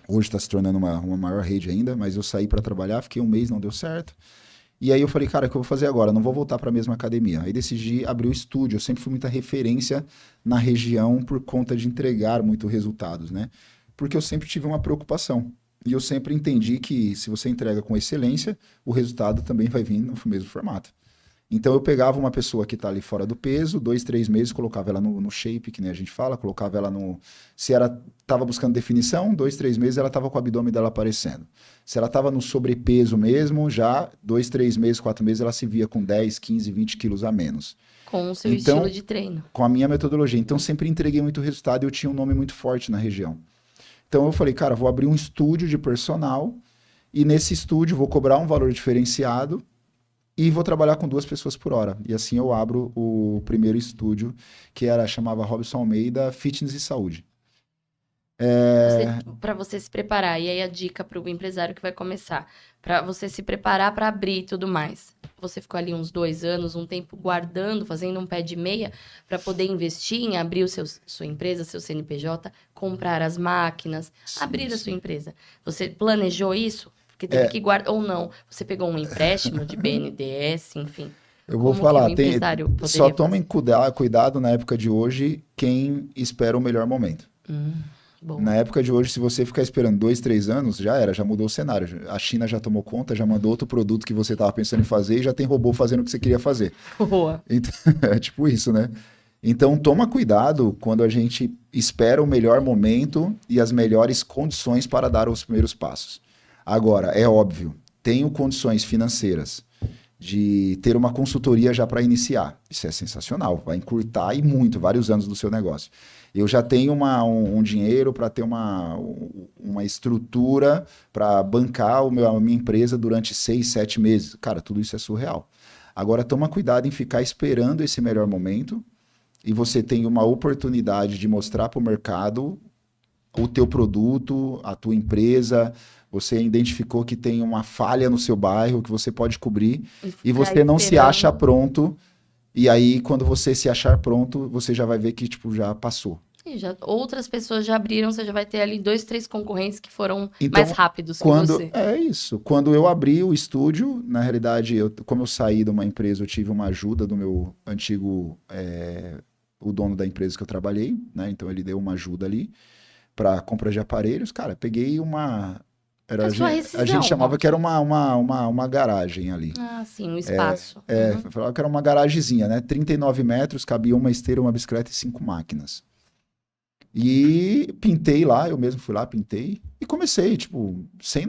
S1: Hoje está se tornando uma maior rede ainda, mas eu saí para trabalhar, fiquei um mês, não deu certo. E aí eu falei, cara, o que eu vou fazer agora? Não vou voltar para a mesma academia. Aí decidi abrir o estúdio. Eu sempre fui muita referência na região por conta de entregar muito resultados, né? Porque eu sempre tive uma preocupação. E eu sempre entendi que se você entrega com excelência, o resultado também vai vir no mesmo formato. Então eu pegava uma pessoa que está ali fora do peso, 2, 3 meses, colocava ela no shape, que nem a gente fala, colocava ela no... Se ela estava buscando definição, 2, 3 meses ela estava com o abdômen dela aparecendo. Se ela estava no sobrepeso mesmo, já 2, 3 meses, 4 meses, ela se via com 10, 15, 20 quilos a menos.
S2: Com o seu estilo de treino.
S1: Com a minha metodologia. Então sempre entreguei muito resultado e eu tinha um nome muito forte na região. Então eu falei, cara, vou abrir um estúdio de personal e nesse estúdio vou cobrar um valor diferenciado e vou trabalhar com 2 pessoas por hora. E assim eu abro o primeiro estúdio, que chamava Robson Almeida Fitness e Saúde.
S2: Para você se preparar. E aí a dica para o empresário que vai começar. Para você se preparar para abrir e tudo mais. Você ficou ali uns 2 anos, um tempo guardando, fazendo um pé de meia, para poder investir em abrir sua empresa, seu CNPJ, comprar as máquinas, abrir a sua empresa. Você planejou isso? Porque teve que guardar, ou não? Você pegou um empréstimo de BNDES, enfim.
S1: Eu vou
S2: Como
S1: falar,
S2: que o empresário
S1: só
S2: poderia
S1: tomem cuidado na época de hoje quem espera o melhor momento.
S2: Bom.
S1: Na época de hoje, se você ficar esperando 2, 3 anos, já mudou o cenário. A China já tomou conta, já mandou outro produto que você estava pensando em fazer e já tem robô fazendo o que você queria fazer.
S2: Boa.
S1: Então, é tipo isso, né? Então, toma cuidado quando a gente espera o melhor momento e as melhores condições para dar os primeiros passos. Agora, é óbvio, tenho condições financeiras de ter uma consultoria já para iniciar. Isso é sensacional, vai encurtar e muito, vários anos do seu negócio. Eu já tenho um dinheiro para ter uma estrutura para bancar a minha empresa durante 6, 7 meses. Cara, tudo isso é surreal. Agora, toma cuidado em ficar esperando esse melhor momento e você tem uma oportunidade de mostrar para o mercado o teu produto, a tua empresa. Você identificou que tem uma falha no seu bairro que você pode cobrir e você não se acha pronto. E aí, quando você se achar pronto, você já vai ver que tipo, já passou.
S2: E outras pessoas já abriram, você já vai ter ali 2, 3 concorrentes que foram mais rápidos que você.
S1: É isso. Quando eu abri o estúdio, na realidade, como eu saí de uma empresa, eu tive uma ajuda do meu antigo, o dono da empresa que eu trabalhei, né? Então ele deu uma ajuda ali para compra de aparelhos. Cara, peguei uma... a gente chamava que era uma garagem ali.
S2: Ah, sim, um espaço.
S1: Falava que era uma garagemzinha, né? 39 metros, cabia uma esteira, uma bicicleta e 5 máquinas. E pintei lá, eu mesmo fui lá, pintei e comecei, tipo, sem...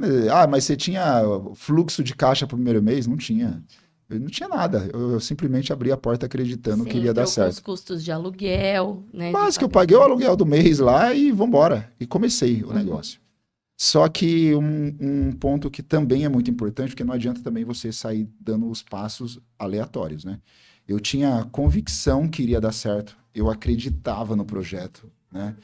S1: mas você tinha fluxo de caixa pro primeiro mês? Não tinha. Eu não tinha nada. Eu simplesmente abri a porta acreditando que iria dar certo.
S2: Os custos de aluguel, né?
S1: Mas que eu paguei o aluguel do mês lá e vambora. E comecei o negócio. Só que um ponto que também é muito importante, porque não adianta também você sair dando os passos aleatórios, né? Eu tinha convicção que iria dar certo. Eu acreditava no projeto, né?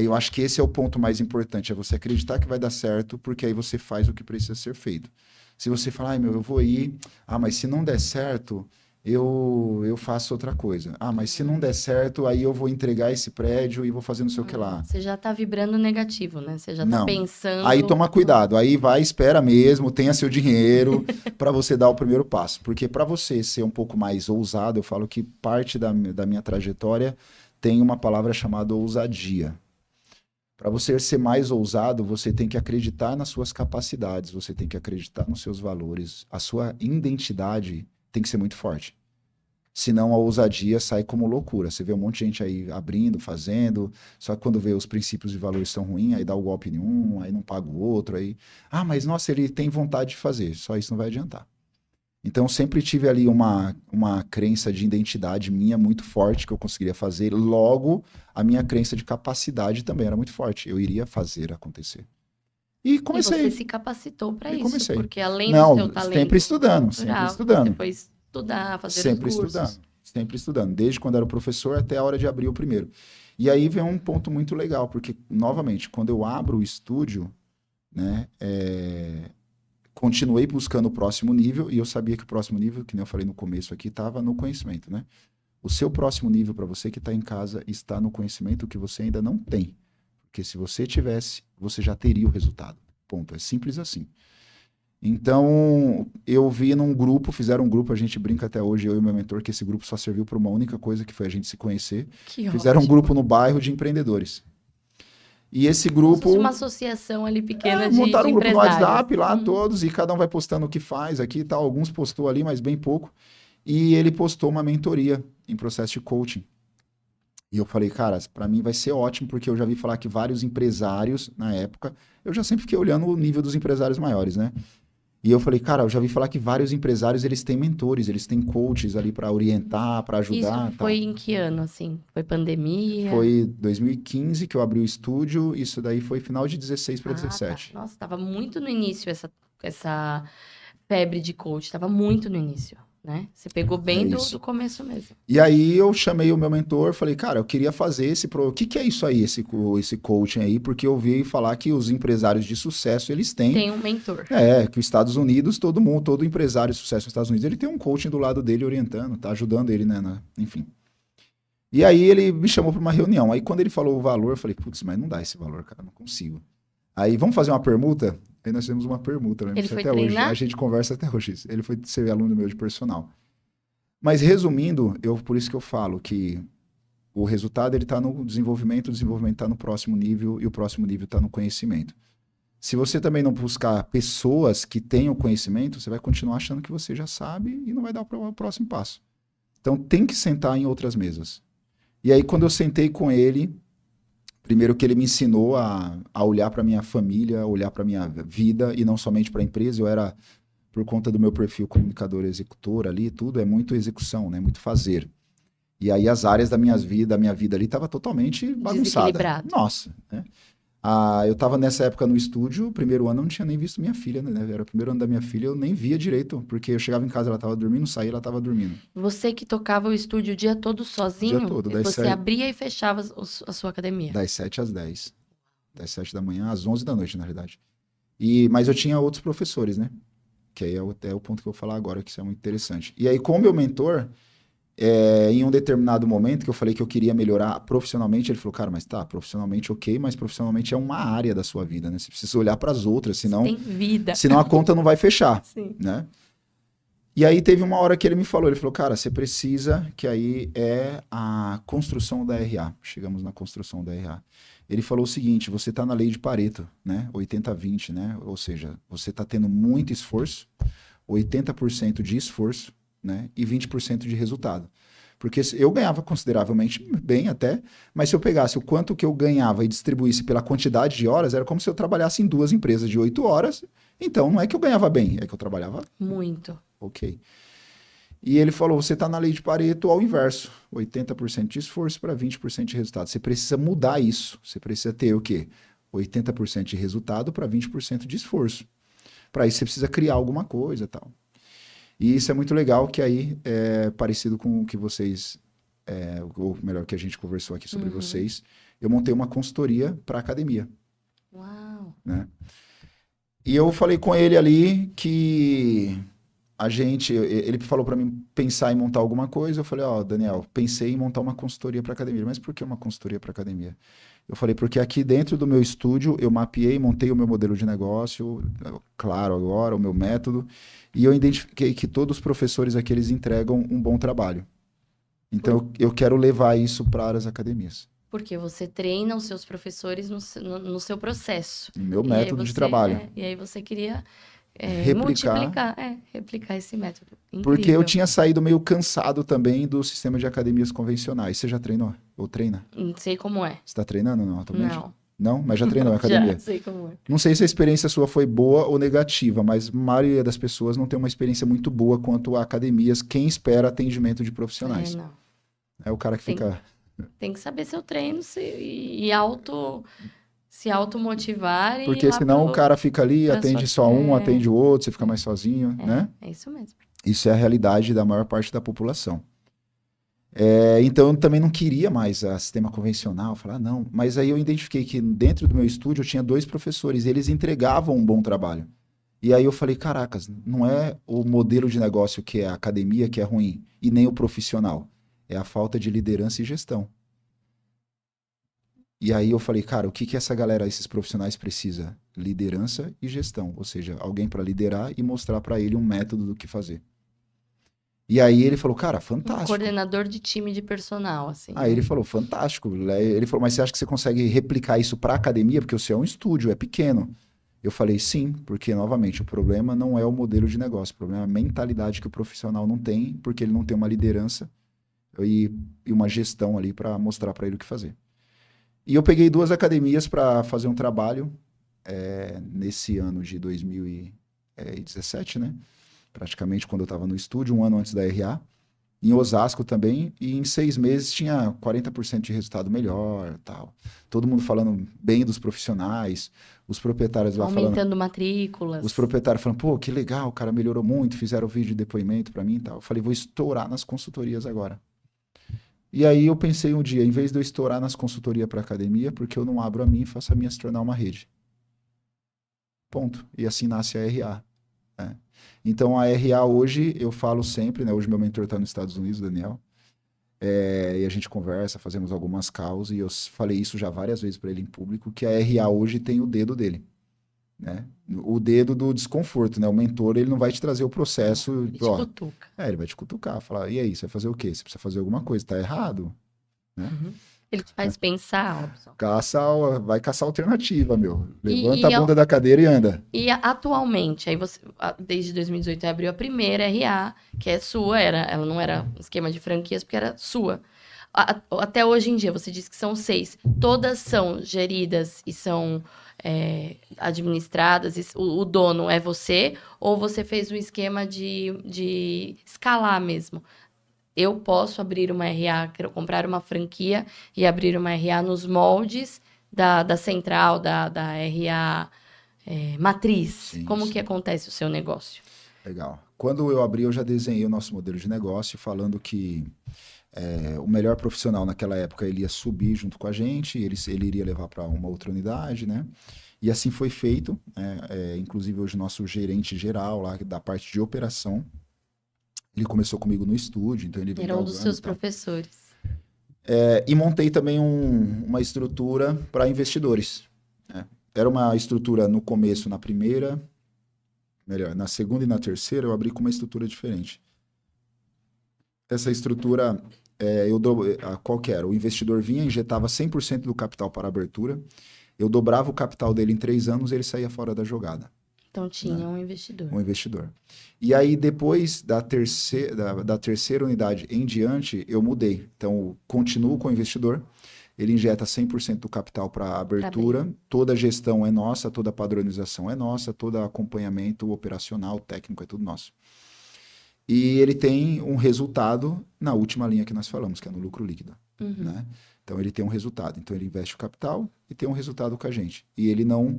S1: Eu acho que esse é o ponto mais importante, é você acreditar que vai dar certo, porque aí você faz o que precisa ser feito. Se você falar, eu vou ir, mas se não der certo, eu faço outra coisa. Mas se não der certo, aí eu vou entregar esse prédio e vou fazer não sei o que lá.
S2: Você já tá vibrando negativo, né? Você já tá pensando...
S1: Aí toma cuidado, aí vai, espera mesmo, tenha seu dinheiro para você dar o primeiro passo. Porque para você ser um pouco mais ousado, eu falo que parte da minha trajetória tem uma palavra chamada ousadia. Para você ser mais ousado, você tem que acreditar nas suas capacidades, você tem que acreditar nos seus valores, a sua identidade tem que ser muito forte. Senão a ousadia sai como loucura. Você vê um monte de gente aí abrindo, fazendo, só que quando vê os princípios e valores são ruins, aí dá o golpe em um, aí não paga o outro, aí... mas nossa, ele tem vontade de fazer, só isso não vai adiantar. Então, sempre tive ali uma crença de identidade minha muito forte que eu conseguiria fazer. Logo, a minha crença de capacidade também era muito forte. Eu iria fazer acontecer. E
S2: E você
S1: comecei.
S2: se capacitou para
S1: E
S2: isso,
S1: comecei.
S2: porque além do seu
S1: Não, sempre
S2: talento
S1: estudando, sempre
S2: cultural, você
S1: estudando.
S2: foi estudar, fazer os
S1: Sempre
S2: cursos.
S1: estudando. Sempre estudando. Desde quando era professor até a hora de abrir o primeiro. E aí vem um ponto muito legal, porque, novamente, quando eu abro o estúdio, né, continuei buscando o próximo nível e eu sabia que o próximo nível, que nem eu falei no começo aqui, estava no conhecimento, né? O seu próximo nível para você que está em casa está no conhecimento que você ainda não tem. Porque se você tivesse, você já teria o resultado. Ponto. É simples assim. Então, eu vi num grupo, fizeram um grupo, a gente brinca até hoje, eu e meu mentor, que esse grupo só serviu para uma única coisa, que foi a gente se conhecer.
S2: Que
S1: Fizeram um
S2: ótimo.
S1: grupo no bairro de empreendedores. E esse
S2: Como se fosse uma
S1: grupo,
S2: associação ali pequena de
S1: montaram um grupo no
S2: empresários.
S1: WhatsApp lá, todos, e cada um vai postando o que faz aqui e tal. Alguns postou ali, mas bem pouco. E ele postou uma mentoria em processo de coaching. E eu falei, cara, para mim vai ser ótimo, porque eu já vi falar que vários empresários, na época, eu já sempre fiquei olhando o nível dos empresários maiores, né? E eu falei, cara, eu já vi falar que vários empresários, eles têm mentores, eles têm coaches ali para orientar, para
S2: Isso
S1: ajudar e
S2: foi
S1: tal.
S2: em que ano, assim? Foi pandemia?
S1: Foi 2015 que eu abri o estúdio, isso daí foi final de 16 para
S2: Ah, tá.
S1: 17.
S2: Nossa, tava muito no início essa febre de coach, tava muito no início, né? Você pegou
S1: É
S2: bem do
S1: isso.
S2: começo mesmo.
S1: E aí eu chamei o meu mentor, falei, cara, eu queria fazer o que é isso aí, esse coaching aí? Porque eu ouvi falar que os empresários de sucesso, eles têm,
S2: Tem um mentor.
S1: que os Estados Unidos, todo mundo, todo empresário de sucesso nos Estados Unidos, ele tem um coaching do lado dele orientando, tá ajudando ele, né, enfim. E aí ele me chamou para uma reunião. Aí quando ele falou o valor, eu falei, putz, mas não dá esse valor, cara, não consigo. Aí, vamos fazer uma permuta? Aí nós fizemos uma permuta, lembro
S2: Ele
S1: disso
S2: foi
S1: até hoje. A
S2: treinar?
S1: gente conversa até hoje isso. Ele foi ser aluno meu de personal. Mas resumindo, por isso que eu falo que o resultado ele está no desenvolvimento, o desenvolvimento está no próximo nível e o próximo nível está no conhecimento. Se você também não buscar pessoas que tenham conhecimento, você vai continuar achando que você já sabe e não vai dar o próximo passo. Então tem que sentar em outras mesas. E aí quando eu sentei com ele, primeiro que ele me ensinou a olhar para minha família, olhar para minha vida e não somente para a empresa, eu era por conta do meu perfil comunicador executor ali, tudo é muito execução, né? Muito fazer. E aí as áreas da minha vida ali estava totalmente bagunçada.
S2: Desequilibrado.
S1: Nossa, né? Eu estava nessa época no estúdio, primeiro ano eu não tinha nem visto minha filha, né? Era o primeiro ano da minha filha, eu nem via direito, porque eu chegava em casa, ela estava dormindo, saía, ela estava dormindo.
S2: Você que tocava o estúdio o dia todo
S1: O
S2: sozinho,
S1: dia todo,
S2: você abria e fechava a sua academia.
S1: das 7 às 10. Das 7 da manhã às 11 da noite, na realidade. Mas eu tinha outros professores, né? Que aí é o ponto que eu vou falar agora, que isso é muito interessante. E aí, com o meu mentor, em um determinado momento que eu falei que eu queria melhorar profissionalmente, ele falou, cara, mas tá, profissionalmente ok, mas profissionalmente é uma área da sua vida, né? Você precisa olhar para as outras, senão,
S2: Tem vida.
S1: senão a conta não vai fechar,
S2: Sim.
S1: né? E aí teve uma hora que ele falou, cara, você precisa, que aí é a construção da RA. Chegamos na construção da RA. Ele falou o seguinte, você está na lei de Pareto, né? 80-20, né? Ou seja, você está tendo muito esforço, 80% de esforço, né? E 20% de resultado. Porque eu ganhava consideravelmente bem até, mas se eu pegasse o quanto que eu ganhava e distribuísse pela quantidade de horas, era como se eu trabalhasse em 2 empresas de 8 horas. Então, não é que eu ganhava bem, é que eu trabalhava
S2: muito.
S1: Ok. E ele falou, você está na lei de Pareto ao inverso. 80% de esforço para 20% de resultado. Você precisa mudar isso. Você precisa ter o quê? 80% de resultado para 20% de esforço. Para isso você precisa criar alguma coisa e tal. E isso é muito legal, que aí é parecido com o que vocês, ou melhor, que a gente conversou aqui sobre vocês. Eu montei uma consultoria para academia.
S2: Uau!
S1: Né? E eu falei com ele ali que ele falou para mim pensar em montar alguma coisa. Eu falei, Daniel, pensei em montar uma consultoria para academia. Mas por que uma consultoria para academia? Eu falei, porque aqui dentro do meu estúdio eu mapeei, montei o meu modelo de negócio, claro agora, o meu método, e eu identifiquei que todos os professores aqui, eles entregam um bom trabalho. Então eu quero levar isso para as academias.
S2: Porque você treina os seus professores no seu processo.
S1: No meu método de trabalho.
S2: E aí você queria replicar esse método. Incrível.
S1: Porque eu tinha saído meio cansado também do sistema de academias convencionais. Você já treinou? Ou treina?
S2: Não sei como é.
S1: Você está treinando não, atualmente?
S2: Não.
S1: Não? Mas já treinou em
S2: Já,
S1: academia?
S2: sei como é.
S1: Não sei se a experiência sua foi boa ou negativa, mas a maioria das pessoas não tem uma experiência muito boa quanto a academias, quem espera atendimento de
S2: É,
S1: profissionais.
S2: não.
S1: É o cara que
S2: Tem,
S1: fica...
S2: tem que saber seu treino se automotivar e ir
S1: Porque
S2: lá
S1: senão o cara fica ali,
S2: pra sua.
S1: atende só um, atende o outro, você fica mais sozinho, né?
S2: É isso mesmo.
S1: Isso é a realidade da maior parte da população. Então eu também não queria mais a sistema convencional, falar, não. Mas aí eu identifiquei que dentro do meu estúdio eu tinha 2 professores, e eles entregavam um bom trabalho. E aí eu falei, caracas, não é o modelo de negócio que é a academia que é ruim, e nem o profissional. É a falta de liderança e gestão. E aí eu falei, cara, o que que essa galera, esses profissionais precisa? Liderança e gestão, ou seja, alguém para liderar e mostrar para ele um método do que fazer. E aí ele falou, cara,
S2: Um
S1: fantástico.
S2: coordenador de time de personal, assim,
S1: Aí
S2: né?
S1: ele falou, fantástico. Ele falou, mas você acha que você consegue replicar isso para academia? Porque o seu é um estúdio, é pequeno. Eu falei, sim, porque, novamente, o problema não é o modelo de negócio, o problema é a mentalidade que o profissional não tem, porque ele não tem uma liderança e uma gestão ali para mostrar para ele o que fazer. E eu peguei 2 academias para fazer um trabalho nesse ano de 2017, né? Praticamente quando eu estava no estúdio, um ano antes da RA. Em Osasco também, e em 6 meses tinha 40% de resultado melhor, tal. Todo mundo falando bem dos profissionais, os proprietários lá falando,
S2: Aumentando matrículas.
S1: os proprietários falando, pô, que legal, o cara melhorou muito, fizeram vídeo de depoimento para mim e tal. Eu falei, vou estourar nas consultorias agora. E aí eu pensei um dia, em vez de eu estourar nas consultorias para academia, porque eu não abro a minha e faço a minha se tornar uma rede. Ponto. E assim nasce a RA. Né? Então a RA hoje, eu falo sempre, né? Hoje meu mentor está nos Estados Unidos, Daniel. E a gente conversa, fazemos algumas calls, e eu falei isso já várias vezes para ele em público, que a RA hoje tem o dedo dele. Né? O dedo do desconforto, né? O mentor, ele não vai te trazer o processo,
S2: Ele te
S1: ó,
S2: cutuca.
S1: ele vai te cutucar, falar, e aí, você vai fazer o quê? Você precisa fazer alguma coisa, tá errado, né?
S2: Ele te faz pensar, Robson.
S1: Vai caçar alternativa, meu.
S2: E,
S1: Levanta a
S2: e,
S1: bunda da cadeira e anda.
S2: e atualmente, aí você, desde 2018, abriu a primeira RA, que é sua, ela não era um esquema de franquias, porque era sua. Até hoje em dia, você disse que são 6. Todas são geridas e são administradas, o dono é você, ou você fez um esquema de escalar mesmo? Eu posso abrir uma RA, quero comprar uma franquia e abrir uma RA nos moldes da central, da RA matriz.
S1: Sim,
S2: Como que
S1: sim.
S2: acontece o seu negócio?
S1: Legal. Quando eu abri, eu já desenhei o nosso modelo de negócio, falando que o melhor profissional naquela época ele ia subir junto com a gente, ele iria levar para uma outra unidade, né? E assim foi feito. Inclusive, hoje, o nosso gerente geral lá da parte de operação, ele começou comigo no estúdio, então ele vem
S2: Era um dos
S1: galgando
S2: seus
S1: e tal.
S2: professores.
S1: E montei também uma estrutura para investidores. Né? Era uma estrutura no começo, na segunda e na terceira, eu abri com uma estrutura diferente. Essa estrutura, qual que era? O investidor vinha, injetava 100% do capital para a abertura, eu dobrava o capital dele em 3 anos e ele saía fora da jogada.
S2: Então tinha
S1: Né?
S2: um investidor.
S1: Um investidor. E aí, depois da terceira unidade em diante, eu mudei. Então, continuo com o investidor, ele injeta 100% do capital para a abertura, toda a gestão é nossa, toda a padronização é nossa, todo acompanhamento operacional, técnico, é tudo nosso. E ele tem um resultado na última linha que nós falamos, que é no lucro líquido. Né? Então, ele tem um resultado. Então, ele investe o capital e tem um resultado com a gente. E ele não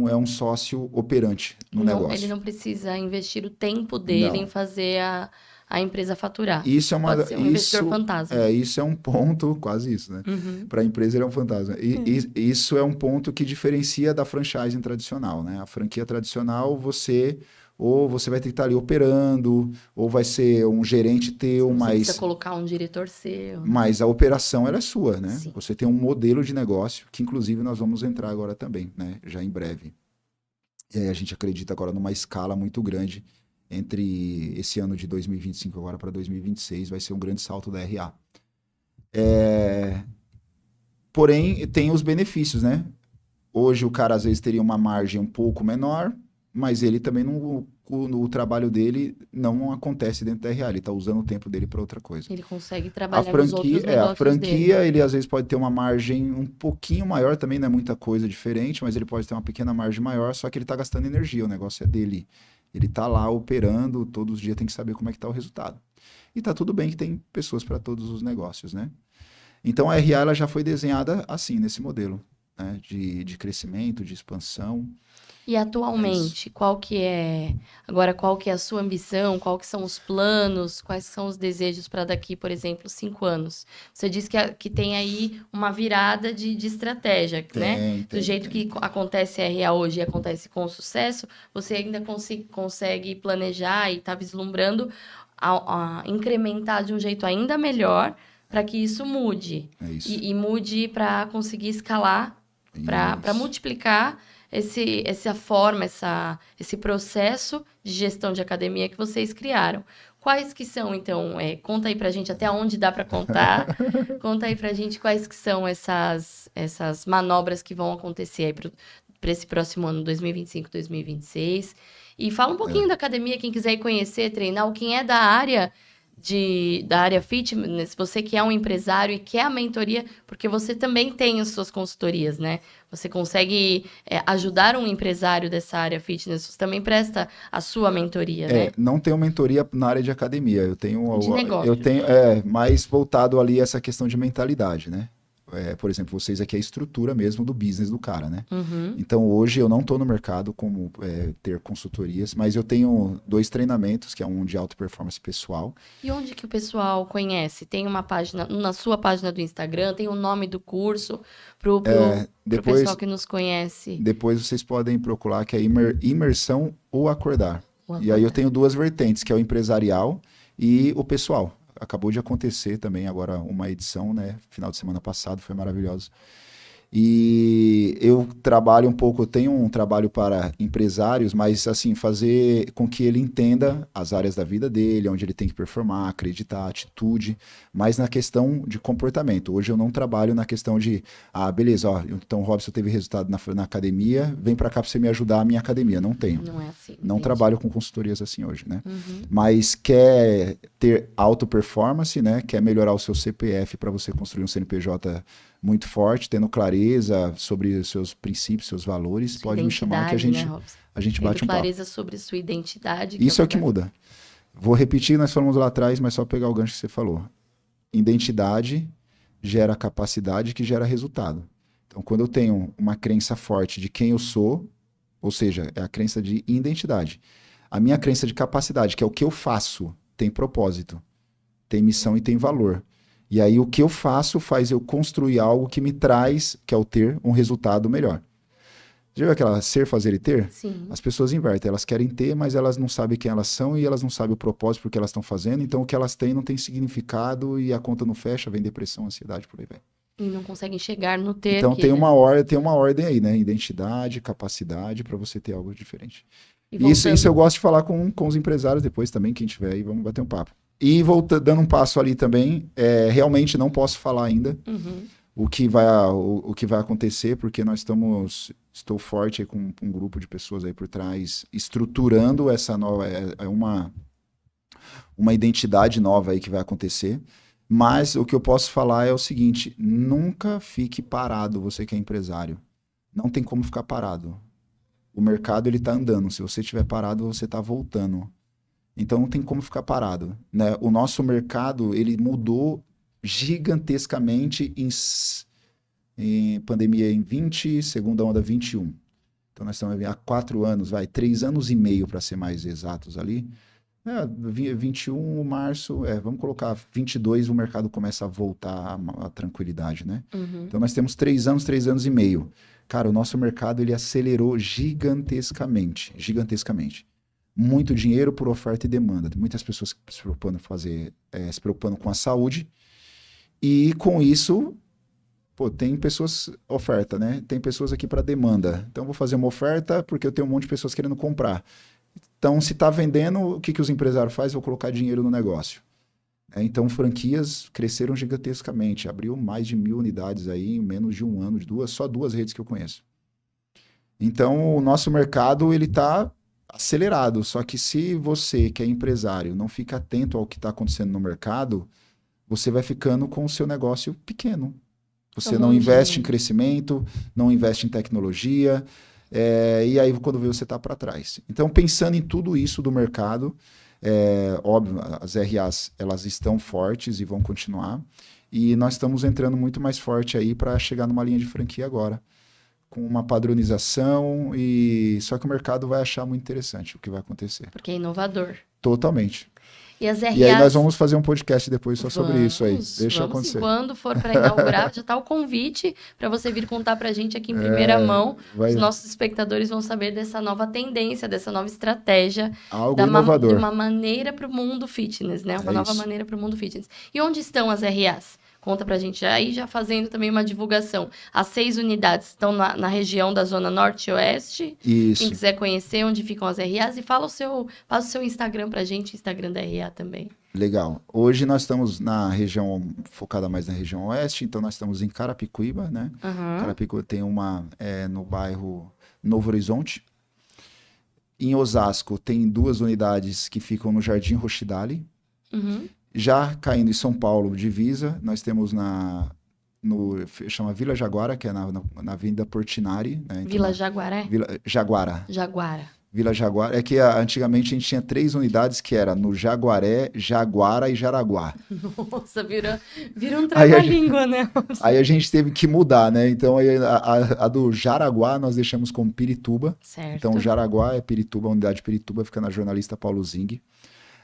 S1: é um sócio operante no negócio.
S2: Ele não precisa investir o tempo dele em
S1: Não.
S2: fazer a empresa faturar.
S1: Isso
S2: Pode ser um investidor fantasma.
S1: Isso é um ponto, quase isso, né? Para a empresa ele é um fantasma. Isso é um ponto que diferencia da franchising tradicional, né? A franquia tradicional, ou você vai ter que estar ali operando, ou vai ser um gerente teu,
S2: Você precisa colocar um diretor seu.
S1: Mas a operação ela é sua, né?
S2: Sim.
S1: Você tem um modelo de negócio, que inclusive nós vamos entrar agora também, né? Já em breve. E aí a gente acredita agora numa escala muito grande entre esse ano de 2025 agora para 2026, vai ser um grande salto da RA. Porém, tem os benefícios, né? Hoje o cara às vezes teria uma margem um pouco menor, mas ele também não o trabalho dele não acontece dentro da RA, ele está usando o tempo dele para outra coisa.
S2: Ele consegue trabalhar nos outros negócios
S1: a franquia,
S2: dele.
S1: ele às vezes pode ter uma margem um pouquinho maior, também não é muita coisa diferente, mas ele pode ter uma pequena margem maior, só que ele está gastando energia, o negócio é dele. Ele está lá operando, todos os dias tem que saber como é que está o resultado. E está tudo bem que tem pessoas para todos os negócios, né? Então a RA ela já foi desenhada assim, nesse modelo, né? De crescimento, de expansão.
S2: E atualmente, qual que é a sua ambição? Qual que são os planos? Quais são os desejos para daqui, por exemplo, 5 anos? Você disse que tem aí uma virada de estratégia, né? Do jeito que acontece a RA hoje e acontece com sucesso, você ainda consegue planejar e está vislumbrando a incrementar de um jeito ainda melhor para que isso mude.
S1: É isso.
S2: E mude para conseguir escalar, para multiplicar essa forma, esse processo de gestão de academia que vocês criaram. Quais que são, então, conta aí pra gente até onde dá para contar, conta aí pra gente quais que são essas manobras que vão acontecer aí para esse próximo ano, 2025, 2026. E fala um pouquinho da academia, quem quiser ir conhecer, treinar, ou quem é da área fitness, você que é um empresário e quer a mentoria, porque você também tem as suas consultorias, né? Você consegue ajudar um empresário dessa área fitness, você também presta a sua mentoria, né?
S1: Não tenho mentoria na área de academia, eu tenho
S2: De
S1: mais voltado ali essa questão de mentalidade, né? Por exemplo, vocês aqui é a estrutura mesmo do business do cara, né?
S2: Uhum.
S1: Então, hoje eu não estou no mercado como ter consultorias, mas eu tenho 2 treinamentos, que é um de alta performance pessoal.
S2: E onde que o pessoal conhece? Tem uma página, na sua página do Instagram, tem o nome do curso pro pessoal que nos conhece.
S1: Depois vocês podem procurar, que é imersão ou acordar. E aí eu tenho 2 vertentes, que é o empresarial e o pessoal. Acabou de acontecer também agora uma edição, né? Final de semana passado, foi maravilhoso. E eu trabalho um pouco, eu tenho um trabalho para empresários, mas assim, fazer com que ele entenda as áreas da vida dele, onde ele tem que performar, acreditar, atitude, mas na questão de comportamento. Hoje eu não trabalho na questão de, beleza, então o Robson teve resultado na academia, vem para cá para você me ajudar a minha academia. Não tenho.
S2: Não é assim.
S1: Não trabalho com consultorias assim hoje, né?
S2: Uhum.
S1: Mas quer ter alta performance, né? Quer melhorar o seu CPF para você construir um CNPJ muito forte, tendo clareza sobre os seus princípios, seus valores, pode me chamar que a gente bate um papo.
S2: Clareza sobre sua identidade.
S1: Isso é o que muda. Vou repetir, nós falamos lá atrás, mas só pegar o gancho que você falou. Identidade gera capacidade que gera resultado. Então, quando eu tenho uma crença forte de quem eu sou, ou seja, é a crença de identidade. A minha crença de capacidade, que é o que eu faço, tem propósito, tem missão e tem valor. E aí o que eu faço faz eu construir algo que me traz, que é o ter, um resultado melhor. Já viu aquela ser, fazer e ter?
S2: Sim.
S1: As pessoas invertem, elas querem ter, mas elas não sabem quem elas são e elas não sabem o propósito porque elas estão fazendo, então o que elas têm não tem significado e a conta não fecha, vem depressão, ansiedade, por aí vai.
S2: E não conseguem chegar no ter.
S1: Então tem uma ordem aí, né? Identidade, capacidade para você ter algo diferente. Isso eu gosto de falar com os empresários depois também, quem tiver aí, vamos bater um papo. E dando um passo ali também, realmente não posso falar ainda o que vai acontecer, porque estou forte aí com um grupo de pessoas aí por trás, estruturando essa nova, uma identidade nova aí que vai acontecer. Mas o que eu posso falar é o seguinte, nunca fique parado, você que é empresário. Não tem como ficar parado. O mercado ele está andando, se você estiver parado, você está voltando. Então não tem como ficar parado, né? O nosso mercado ele mudou gigantescamente em pandemia em 20, segunda onda 21. Então nós estamos há 4 anos, 3 anos e meio para ser mais exatos ali. 21, março, vamos colocar 22, o mercado começa a voltar à tranquilidade, né? Então nós temos 3 anos e meio. Cara, o nosso mercado ele acelerou gigantescamente. Muito dinheiro por oferta e demanda. Muitas pessoas se preocupando com a saúde. E com isso, tem pessoas oferta, né? Tem pessoas aqui para demanda. Então, eu vou fazer uma oferta porque eu tenho um monte de pessoas querendo comprar. Então, se está vendendo, o que os empresários fazem? Vou colocar dinheiro no negócio. Então, franquias cresceram gigantescamente. Abriu mais de 1.000 unidades aí em menos de um ano, só 2 redes que eu conheço. Então, o nosso mercado, ele está acelerado. Só que se você, que é empresário, não fica atento ao que está acontecendo no mercado, você vai ficando com o seu negócio pequeno. Você não investe em
S2: Mundinho.
S1: crescimento, não investe em tecnologia, e aí quando vê você está para trás. Então, pensando em tudo isso do mercado, óbvio, as RAs elas estão fortes e vão continuar, e nós estamos entrando muito mais forte aí para chegar numa linha de franquia agora, com uma padronização, e só que o mercado vai achar muito interessante o que vai acontecer.
S2: Porque é inovador.
S1: Totalmente.
S2: E as
S1: E aí nós
S2: RAs.
S1: vamos fazer um podcast depois só sobre isso aí. Deixa
S2: Vamos sim.
S1: acontecer.
S2: Quando for para inaugurar, já está o convite para você vir contar para a gente aqui em primeira mão. Os
S1: Vai
S2: nossos espectadores vão saber dessa nova tendência, dessa nova estratégia,
S1: algo
S2: de
S1: inovador.
S2: uma maneira para o mundo fitness, né? Uma
S1: É
S2: nova
S1: isso.
S2: maneira para o mundo fitness. E onde estão as RAs? Conta pra gente aí, já fazendo também uma divulgação. As 6 unidades estão na região da Zona Norte e Oeste. Quem
S1: Isso.
S2: quiser conhecer onde ficam as RAs, e passa o seu Instagram pra gente, Instagram da RA também.
S1: Legal. Hoje nós estamos na região, focada mais na região oeste, então nós estamos em Carapicuíba, né?
S2: Aham.
S1: Carapicuíba tem uma no bairro Novo Horizonte. Em Osasco tem 2 unidades que ficam no Jardim Rochidale.
S2: Uhum.
S1: Já caindo em São Paulo, divisa, nós temos chama Vila Jaguara, que é na Avenida Portinari. Né? Então,
S2: Vila Jaguaré?
S1: Vila Jaguara.
S2: Jaguara.
S1: Vila Jaguara. É que antigamente a gente tinha 3 unidades que era no Jaguaré, Jaguara e Jaraguá.
S2: Nossa, vira um
S1: Aí a
S2: trava-língua, né?
S1: Aí a gente teve que mudar, né? Então aí a do Jaraguá nós deixamos como Pirituba.
S2: Certo.
S1: Então Jaraguá é Pirituba, a unidade Pirituba fica na jornalista Paulo Zing.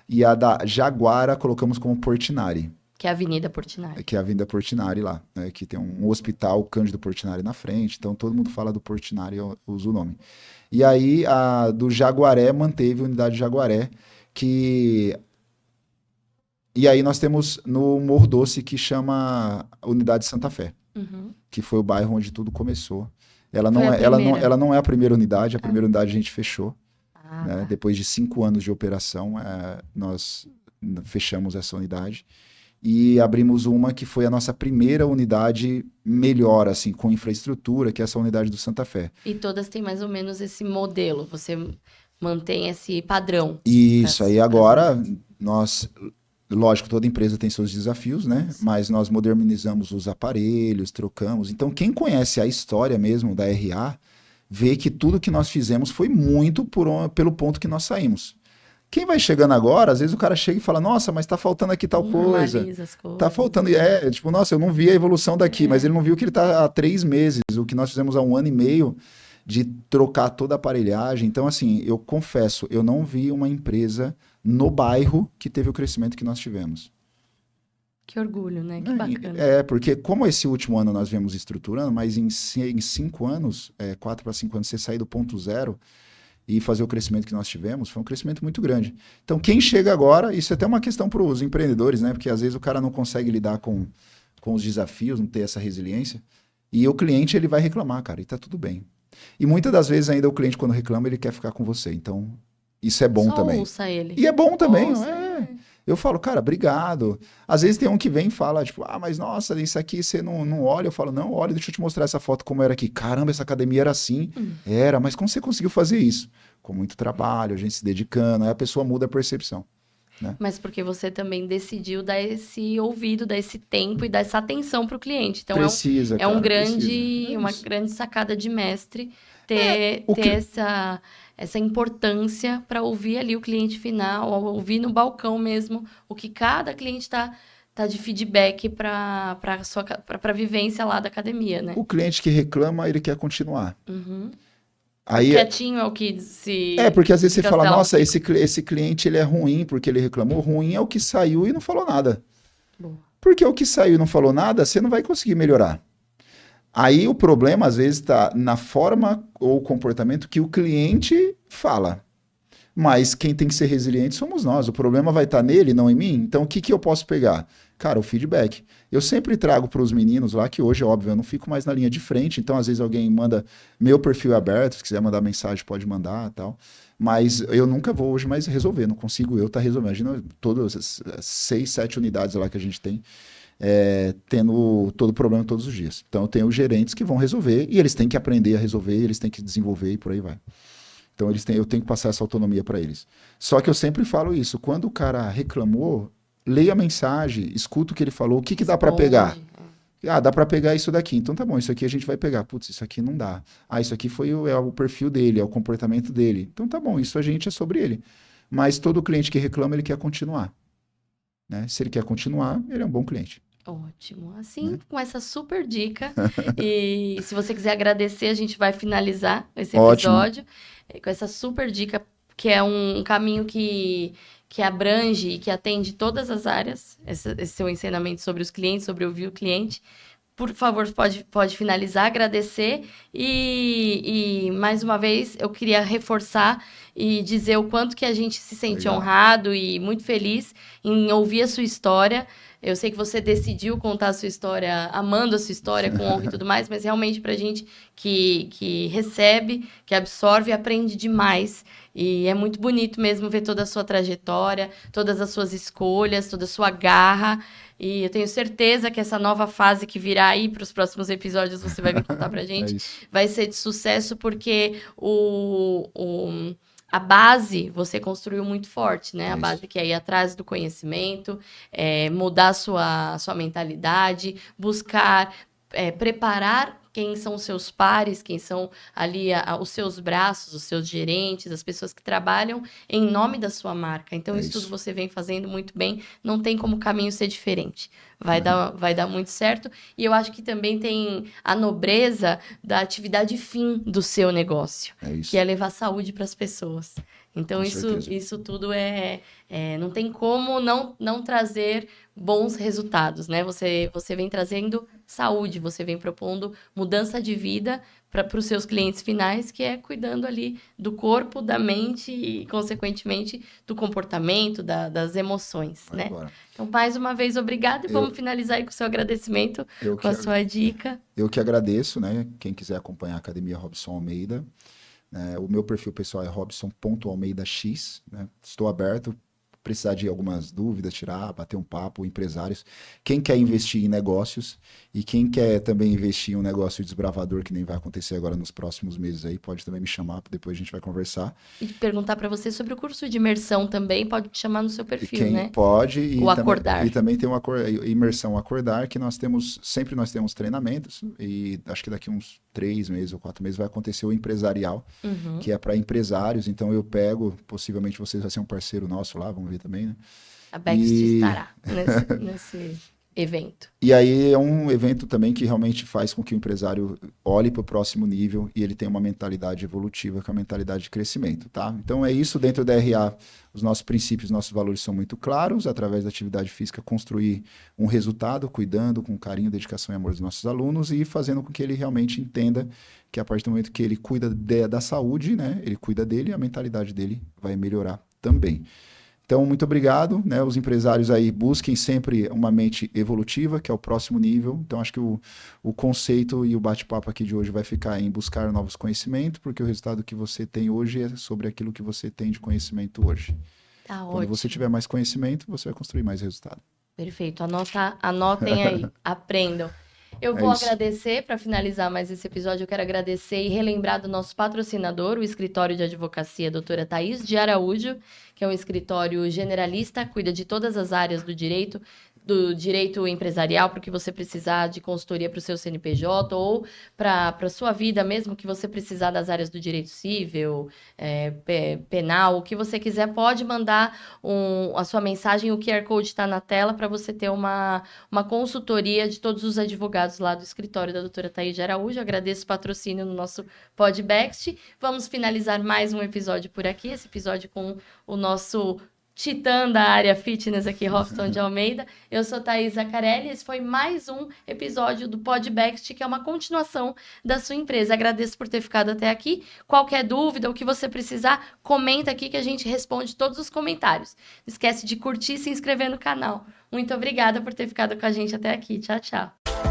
S1: E a da Jaguara colocamos como Portinari,
S2: Que é a Avenida Portinari.
S1: que é a Avenida Portinari lá, né? Que tem um hospital Cândido Portinari na frente. Então todo mundo fala do Portinari, eu uso o nome. E aí a do Jaguaré manteve a unidade Jaguaré, que... E aí nós temos no Morro Doce, que chama Unidade Santa Fé,
S2: Uhum.
S1: que foi o bairro onde tudo começou.
S2: Foi a primeira.
S1: Ela não é a primeira unidade, a primeira unidade a gente fechou,
S2: Ah,
S1: né?
S2: tá.
S1: Depois de 5 anos de operação, nós fechamos essa unidade e abrimos uma que foi a nossa primeira unidade melhor, assim, com infraestrutura, que é essa unidade do Santa Fé.
S2: E todas têm mais ou menos esse modelo. Você mantém esse padrão.
S1: Isso, aí agora
S2: unidades.
S1: nós... Lógico, toda empresa tem seus desafios, né? Mas nós modernizamos os aparelhos, trocamos. Então, quem conhece a história mesmo da RA, vê que tudo que nós fizemos foi muito pelo ponto que nós saímos. Quem vai chegando agora, às vezes o cara chega e fala, nossa, mas tá faltando aqui tal coisa.
S2: Analisa as coisas.
S1: Tá faltando, tipo, nossa, eu não vi a evolução daqui, mas ele não viu que ele tá há 3 meses, o que nós fizemos há 1 ano e meio de trocar toda a aparelhagem. Então, assim, eu confesso, eu não vi uma empresa no bairro que teve o crescimento que nós tivemos.
S2: Que orgulho, né? Que
S1: Né?
S2: bacana.
S1: Porque como esse último ano nós viemos estruturando, mas em 5 anos, 4 para 5 anos, você sair do ponto zero e fazer o crescimento que nós tivemos, foi um crescimento muito grande. Então, quem chega agora, isso é até uma questão para os empreendedores, né? Porque às vezes o cara não consegue lidar com os desafios, não ter essa resiliência, e o cliente ele vai reclamar, cara, e tá tudo bem. E muitas das vezes ainda o cliente, quando reclama, ele quer ficar com você. Então, isso é bom
S2: Só
S1: também.
S2: ouça ele.
S1: E é bom também,
S2: Ouça,
S1: não é? Eu falo, cara, obrigado. Às vezes tem um que vem e fala, tipo, mas nossa, isso aqui você não olha. Eu falo, não, olha, deixa eu te mostrar essa foto como era aqui. Caramba, essa academia era assim. Era, mas como você conseguiu fazer isso? Com muito trabalho, a gente se dedicando, aí a pessoa muda a percepção.
S2: Mas porque você também decidiu dar esse ouvido, dar esse tempo e dar essa atenção para o cliente. Então
S1: Precisa,
S2: é um
S1: cara,
S2: grande,
S1: precisa. É
S2: uma
S1: isso.
S2: grande sacada de mestre ter
S1: o que-
S2: essa importância para ouvir ali o cliente final, ouvir no balcão mesmo o que cada cliente tá de feedback para a vivência lá da academia, né?
S1: O cliente que reclama, ele quer continuar.
S2: Uhum.
S1: Aí,
S2: Quietinho é o que se
S1: porque às vezes você fala,
S2: cancela.
S1: nossa, esse cliente ele é ruim porque ele reclamou. Ruim é o que saiu e não falou nada.
S2: Boa.
S1: Porque o que saiu e não falou nada, você não vai conseguir melhorar. Aí o problema, às vezes, está na forma ou comportamento que o cliente fala. Mas quem tem que ser resiliente somos nós. O problema vai estar nele, não em mim. Então, o que eu posso pegar? Cara, o feedback. Eu sempre trago para os meninos lá, que hoje, óbvio, eu não fico mais na linha de frente. Então, às vezes, alguém manda meu perfil aberto. Se quiser mandar mensagem, pode mandar tal. Mas eu nunca vou hoje mais resolver. Não consigo eu estar resolvendo. Imagina todas as 6, 7 unidades lá que a gente tem. Tendo todo o problema todos os dias. Então, eu tenho gerentes que vão resolver e eles têm que aprender a resolver, eles têm que desenvolver e por aí vai. Então eu tenho que passar essa autonomia para eles. Só que eu sempre falo isso, quando o cara reclamou, leia a mensagem, escuta o que ele falou, o que dá para pegar? Ah, dá para pegar isso daqui. Então tá bom, isso aqui a gente vai pegar. Putz, isso aqui não dá. Ah, isso aqui é o perfil dele, é o comportamento dele. Então tá bom, isso a gente é sobre ele. Mas todo cliente que reclama, ele quer continuar. Né? Se ele quer continuar, ele é um bom cliente.
S2: Ótimo. Assim, com essa super dica. E se você quiser agradecer, a gente vai finalizar esse episódio com essa super dica, que é um caminho que abrange e que atende todas as áreas, esse seu ensinamento sobre os clientes, sobre ouvir o cliente. Por favor, pode finalizar, agradecer e mais uma vez eu queria reforçar e dizer o quanto que a gente se sente honrado e muito feliz em ouvir a sua história. Eu sei que você decidiu contar a sua história, amando a sua história, com honra e tudo mais, mas realmente pra gente que recebe, que absorve, aprende demais. E é muito bonito mesmo ver toda a sua trajetória, todas as suas escolhas, toda a sua garra. E eu tenho certeza que essa nova fase que virá aí para os próximos episódios, você vai vir contar pra gente, vai ser de sucesso, porque a base você construiu muito forte, né? A base que é ir atrás do conhecimento, mudar a sua mentalidade, buscar preparar quem são os seus pares, quem são ali os seus braços, os seus gerentes, as pessoas que trabalham em nome da sua marca. Então, isso tudo você vem fazendo muito bem, não tem como o caminho ser diferente. Vai dar muito certo. E eu acho que também tem a nobreza da atividade fim do seu negócio, que é levar saúde para as pessoas. Então, isso tudo não tem como não trazer bons resultados, né? Você vem trazendo saúde, você vem propondo mudança de vida para os seus clientes finais, que é cuidando ali do corpo, da mente e, consequentemente, do comportamento, das emoções, né? Então, mais uma vez, obrigado. E vamos finalizar aí com o seu agradecimento, com a sua dica.
S1: Eu que agradeço, né? Quem quiser acompanhar a Academia Robson Almeida, o meu perfil pessoal é robson.almeidax, né? Estou aberto, precisar de algumas dúvidas, bater um papo, empresários. Quem quer investir em negócios e quem quer também investir em um negócio desbravador, que nem vai acontecer agora nos próximos meses aí, pode também me chamar, depois a gente vai conversar.
S2: E perguntar para você sobre o curso de imersão também, pode te chamar no seu perfil, né?
S1: Pode.
S2: O Acordar.
S1: E também tem uma imersão Acordar, que nós temos treinamentos, e acho que daqui uns 3 meses ou 4 meses vai acontecer o empresarial, que é para empresários. Então eu pego, possivelmente vocês vão ser um parceiro nosso lá, vamos ver também, né?
S2: A Bext estará nesse evento.
S1: E aí é um evento também que realmente faz com que o empresário olhe para o próximo nível e ele tenha uma mentalidade evolutiva, que é a mentalidade de crescimento, tá? Então é isso, dentro da RA, os nossos princípios, nossos valores são muito claros, através da atividade física construir um resultado, cuidando com carinho, dedicação e amor dos nossos alunos e fazendo com que ele realmente entenda que a partir do momento que ele cuida da saúde, né, ele cuida dele, a mentalidade dele vai melhorar também. Então, muito obrigado, né? Os empresários aí busquem sempre uma mente evolutiva, que é o próximo nível. Então, acho que o conceito e o bate-papo aqui de hoje vai ficar em buscar novos conhecimentos, porque o resultado que você tem hoje é sobre aquilo que você tem de conhecimento hoje.
S2: Tá ótimo.
S1: Quando você tiver mais conhecimento, você vai construir mais resultado.
S2: Perfeito. Anotem aí, aprendam. Eu vou agradecer, para finalizar mais esse episódio, eu quero agradecer e relembrar do nosso patrocinador, o escritório de advocacia doutora Thaís de Araújo, que é um escritório generalista, cuida de todas as áreas do direito empresarial, para o que você precisar de consultoria para o seu CNPJ ou para a sua vida mesmo, que você precisar das áreas do direito civil, penal, o que você quiser, pode mandar a sua mensagem, o QR Code está na tela para você ter uma consultoria de todos os advogados lá do escritório da doutora Thaís de Araújo. Eu agradeço o patrocínio no nosso podcast. Vamos finalizar mais um episódio por aqui, esse episódio com o nosso titã da área fitness aqui, Robson de Almeida. Eu sou Thaís Zaccarelli, esse foi mais um episódio do Podbext, que é uma continuação da sua empresa. Agradeço por ter ficado até aqui. Qualquer dúvida, o que você precisar, comenta aqui que a gente responde todos os comentários. Não esquece de curtir e se inscrever no canal. Muito obrigada por ter ficado com a gente até aqui. Tchau, tchau.